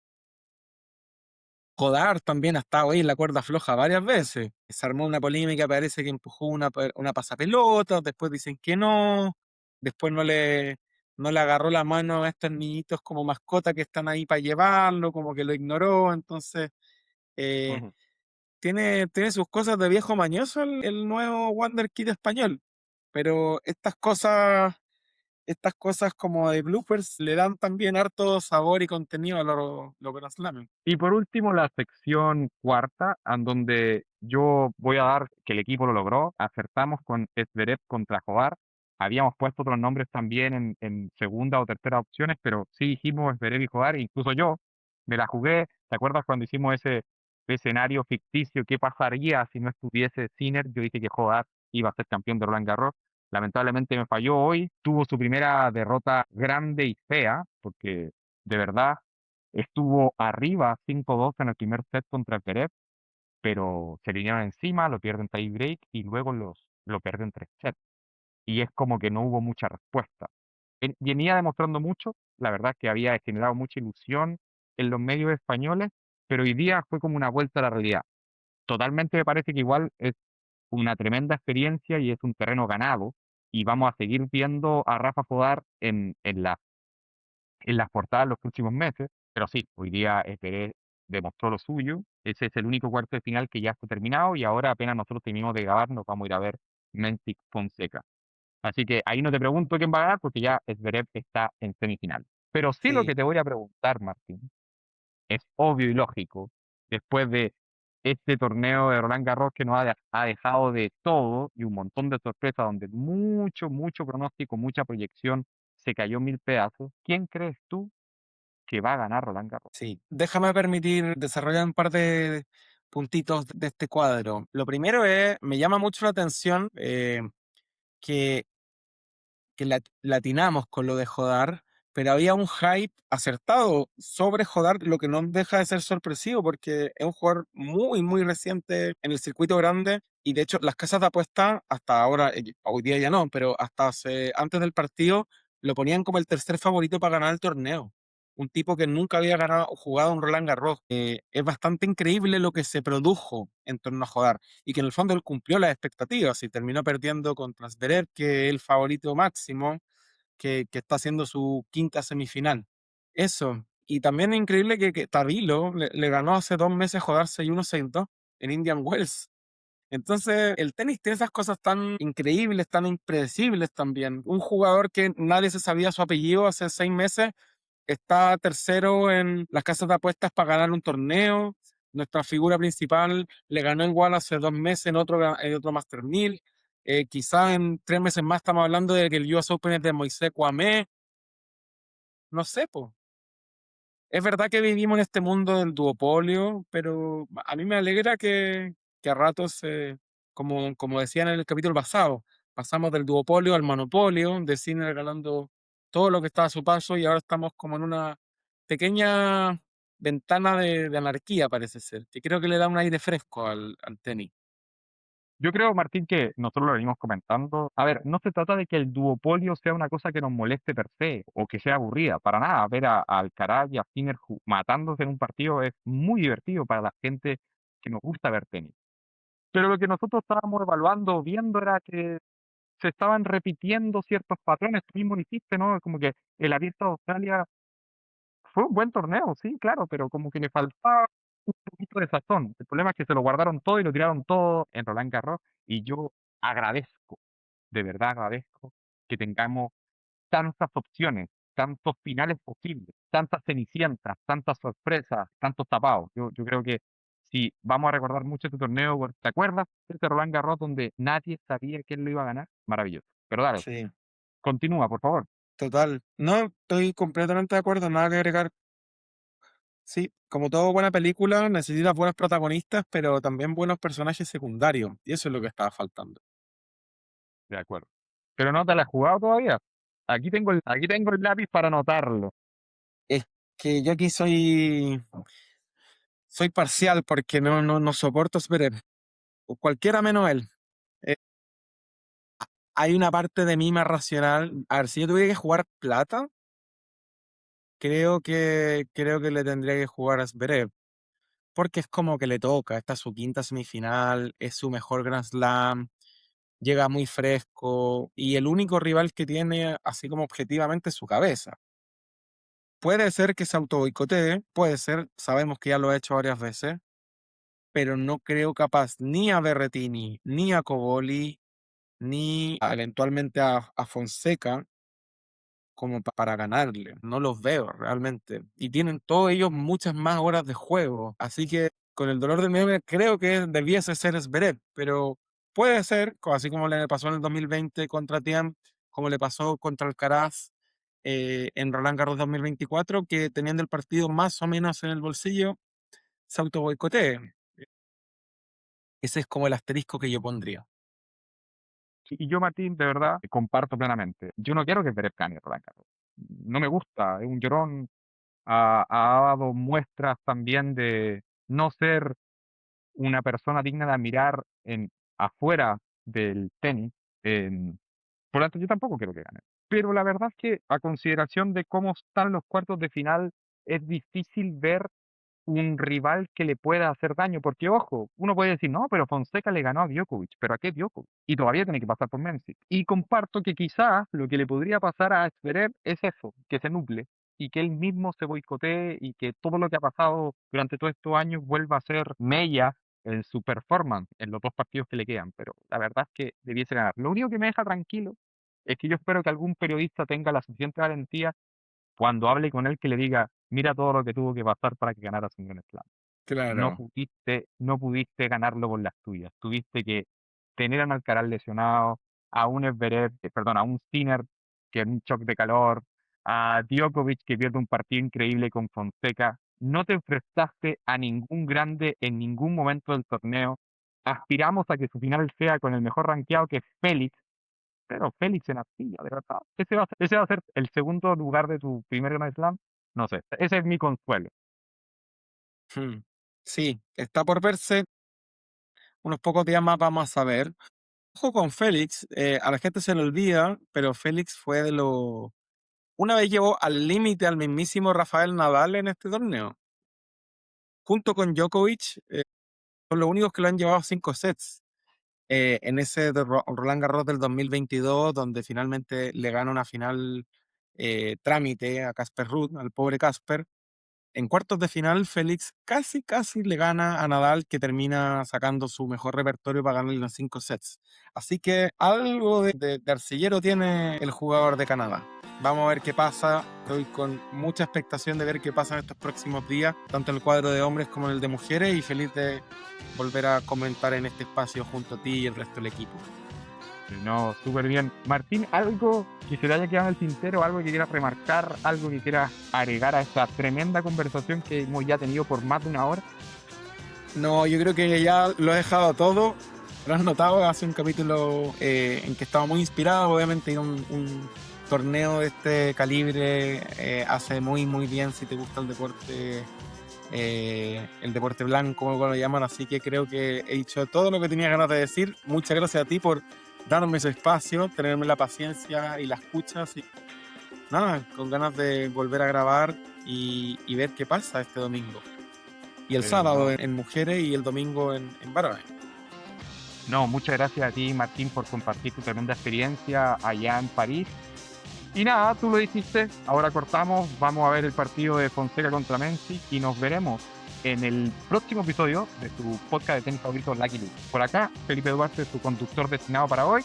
Codar también ha estado ahí en la cuerda floja varias veces. Se armó una polémica, parece que empujó una pasapelota, después dicen que no, después no le agarró la mano a estos niñitos como mascota que están ahí para llevarlo, como que lo ignoró, entonces eh, Ujú. tiene sus cosas de viejo mañoso el nuevo Wonder Kid español, pero estas cosas como de bloopers le dan también harto sabor y contenido a los Grand Slam. Y por último, la sección cuarta, en donde yo voy a dar que el equipo lo logró. Acertamos con Zverev contra Jovar. Habíamos puesto otros nombres también en segunda o tercera opciones, pero sí dijimos Zverev y Jovar. Incluso yo me la jugué. ¿Te acuerdas cuando hicimos ese escenario ficticio? ¿Qué pasaría si no estuviese Sinner? Yo dije que Jovar iba a ser campeón de Roland Garros. Lamentablemente me falló hoy. Tuvo su primera derrota grande y fea, porque de verdad estuvo arriba 5-2 en el primer set contra Zverev, pero se vinieron encima, lo pierden tie break y luego lo pierden 3 sets. y es como que no hubo mucha respuesta. Venía demostrando mucho, la verdad que había generado mucha ilusión en los medios españoles, pero hoy día fue como una vuelta a la realidad. Totalmente me parece que igual es una tremenda experiencia y es un terreno ganado, y vamos a seguir viendo a Rafa Podar en las portadas los próximos meses, pero sí, hoy día Pérez demostró lo suyo, ese es el único cuarto de final que ya está terminado y ahora apenas nosotros terminamos de grabar nos vamos a ir a ver Mentic Fonseca. Así que ahí no te pregunto quién va a ganar porque ya Zverev está en semifinal. Pero sí lo Sí, que te voy a preguntar, Martín, es obvio y lógico, después de este torneo de Roland Garros que nos ha dejado de todo y un montón de sorpresas donde mucho pronóstico, mucha proyección se cayó en mil pedazos. ¿Quién crees tú que va a ganar Roland Garros? sí. Déjame permitir desarrollar un par de puntitos de este cuadro. Lo primero es, me llama mucho la atención que latinamos con lo de Jodar, pero había un hype acertado sobre Jodar, lo que no deja de ser sorpresivo porque es un jugador muy reciente en el circuito grande y de hecho las casas de apuesta hasta ahora, hoy día ya no, pero antes del partido lo ponían como el tercer favorito para ganar el torneo. Un tipo que nunca había ganado, jugado un Roland Garros. Es bastante increíble lo que se produjo en torno a Jodar y que en el fondo él cumplió las expectativas y terminó perdiendo contra Zverev, que es el favorito máximo, que está haciendo su quinta semifinal. Eso. Y también es increíble que Tabilo le ganó hace 2 meses a jugar 6-1, 6-2 en Indian Wells. Entonces, el tenis tiene esas cosas tan increíbles, tan impredecibles también. Un jugador que nadie se sabía su apellido hace 6 meses está tercero en las casas de apuestas para ganar un torneo. Nuestra figura principal le ganó igual hace 2 meses en otro Master 1000. Quizá en 3 meses más estamos hablando de que el US Open es de Moisés Kouamé. No sé, pues. Es verdad que vivimos en este mundo del duopolio, pero a mí me alegra que a ratos, como decían en el capítulo pasado, pasamos del duopolio al monopolio, de cine regalando todo lo que está a su paso y ahora estamos como en una pequeña ventana de anarquía, parece ser, que creo que le da un aire fresco al tenis. Yo creo, Martín, que nosotros lo venimos comentando. A ver, no se trata de que el duopolio sea una cosa que nos moleste per se o que sea aburrida. Para nada, ver a Alcaraz y a Sinner matándose en un partido es muy divertido para la gente que nos gusta ver tenis. Pero lo que nosotros estábamos evaluando, viendo, era que se estaban repitiendo ciertos patrones. Tú mismo lo hiciste, ¿no? Como que el Abierto de Australia fue un buen torneo, sí, claro, pero como que le faltaba un poquito de sazón. El problema es que se lo guardaron todo y lo tiraron todo en Roland Garros. Y yo agradezco, de verdad agradezco que tengamos tantas opciones, tantos finales posibles, tantas cenicientas, tantas sorpresas, tantos tapados. Yo creo que si vamos a recordar mucho este torneo, ¿te acuerdas de este Roland Garros donde nadie sabía quién lo iba a ganar? Maravilloso. Pero dale, Sí, continúa, por favor. total. No, estoy completamente de acuerdo, nada que agregar. Sí, como toda buena película, necesitas buenos protagonistas, pero también buenos personajes secundarios. Y eso es lo que estaba faltando. De acuerdo. Pero no te la has jugado todavía. Aquí tengo el lápiz para anotarlo. Es que yo aquí soy parcial porque no soporto Zverev. O cualquiera menos él. Eh, Hay una parte de mí más racional. A ver, si yo tuviera que jugar plata, creo que le tendría que jugar a Zverev. Porque es como que le toca. Esta es su quinta semifinal, es su mejor Grand Slam, llega muy fresco y el único rival que tiene, así como objetivamente, es su cabeza. Puede ser que se autoboicotee, puede ser, sabemos que ya lo ha hecho varias veces, pero no creo capaz ni a Berretini, ni a Coboli, ni eventualmente a Fonseca como para ganarle. No los veo realmente. Y tienen todos ellos muchas más horas de juego. Así que con el dolor de mi alma creo que debiese ser Zverev, pero puede ser, así como le pasó en el 2020 contra Tiam, como le pasó contra Alcaraz en Roland Garros 2024, que teniendo el partido más o menos en el bolsillo, se auto boicotee. Ese es como el asterisco que yo pondría. Y yo, Martín, de verdad, comparto plenamente. Yo no quiero que Pérez gane Roland Garros. No me gusta, es un llorón. Ha dado muestras también de no ser una persona digna de admirar afuera del tenis. Por lo tanto, yo tampoco quiero que gane. Pero la verdad es que a consideración de cómo están los cuartos de final, es difícil ver un rival que le pueda hacer daño, porque ojo, uno puede decir, no, pero Fonseca le ganó a Djokovic, pero ¿a qué Djokovic? Y todavía tiene que pasar por Memphis. Y comparto que quizás lo que le podría pasar a Zverev es eso, que se nuble y que él mismo se boicotee y que todo lo que ha pasado durante todos estos años vuelva a ser mella en su performance en los dos partidos que le quedan, pero la verdad es que debiese ganar. Lo único que me deja tranquilo es que yo espero que algún periodista tenga la suficiente valentía cuando hable con él que le diga, mira todo lo que tuvo que pasar para que ganaras un Grand Slam. Claro, No pudiste ganarlo con las tuyas. Tuviste que tener a un Alcaraz lesionado, a un Zverev, perdón, a un Sinner que en un shock de calor, a Djokovic que pierde un partido increíble con Fonseca. No te enfrentaste a ningún grande en ningún momento del torneo. Aspiramos a que su final sea con el mejor rankeado que es Félix, pero Félix en Astilla, de verdad. Ese va a ser el segundo lugar de tu primer Grand Slam. No sé, ese es mi consuelo. mm, sí, está por verse. Unos pocos días más vamos a saber. Ojo con Félix, a la gente se le olvida, pero Félix fue de los... Una vez llevó al límite al mismísimo Rafael Nadal en este torneo. Junto con Djokovic, son los únicos que lo han llevado a 5 sets. En ese de Roland Garros del 2022, donde finalmente le gana una final trámite a Casper Ruud, al pobre Casper. En cuartos de final, Félix casi le gana a Nadal, que termina sacando su mejor repertorio para ganarle en 5 sets. Así que algo de arcillero tiene el jugador de Canadá. Vamos a ver qué pasa. Estoy con mucha expectación de ver qué pasa en estos próximos días, tanto en el cuadro de hombres como en el de mujeres, y feliz de volver a comentar en este espacio junto a ti y el resto del equipo. No, súper bien. Martín, ¿algo que se te haya quedado en el tintero, algo que quieras remarcar, algo que quieras agregar a esta tremenda conversación que hemos ya tenido por más de una hora? No, yo creo que ya lo he dejado todo. Lo has notado, hace un capítulo en que estaba muy inspirado. Obviamente ir a un torneo de este calibre hace muy bien si te gusta el deporte blanco, como lo llaman. Así que creo que he dicho todo lo que tenía ganas de decir. Muchas gracias a ti por darme ese espacio, tenerme la paciencia y la escucha. Y nada, con ganas de volver a grabar y ver qué pasa este domingo. Y el sábado No, en mujeres y el domingo en varones. no, muchas gracias a ti, Martín, por compartir tu tremenda experiencia allá en París. Y nada, tú lo dijiste, ahora cortamos, vamos a ver el partido de Fonseca contra Menzi y nos veremos en el próximo episodio de tu podcast de tenis favorito, Lucky Luke. Por acá, Felipe Duarte, tu conductor destinado para hoy.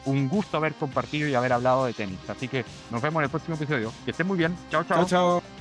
Un gusto haber compartido y haber hablado de tenis. Así que nos vemos en el próximo episodio. Que estén muy bien. Chao, Chao, chao. chao.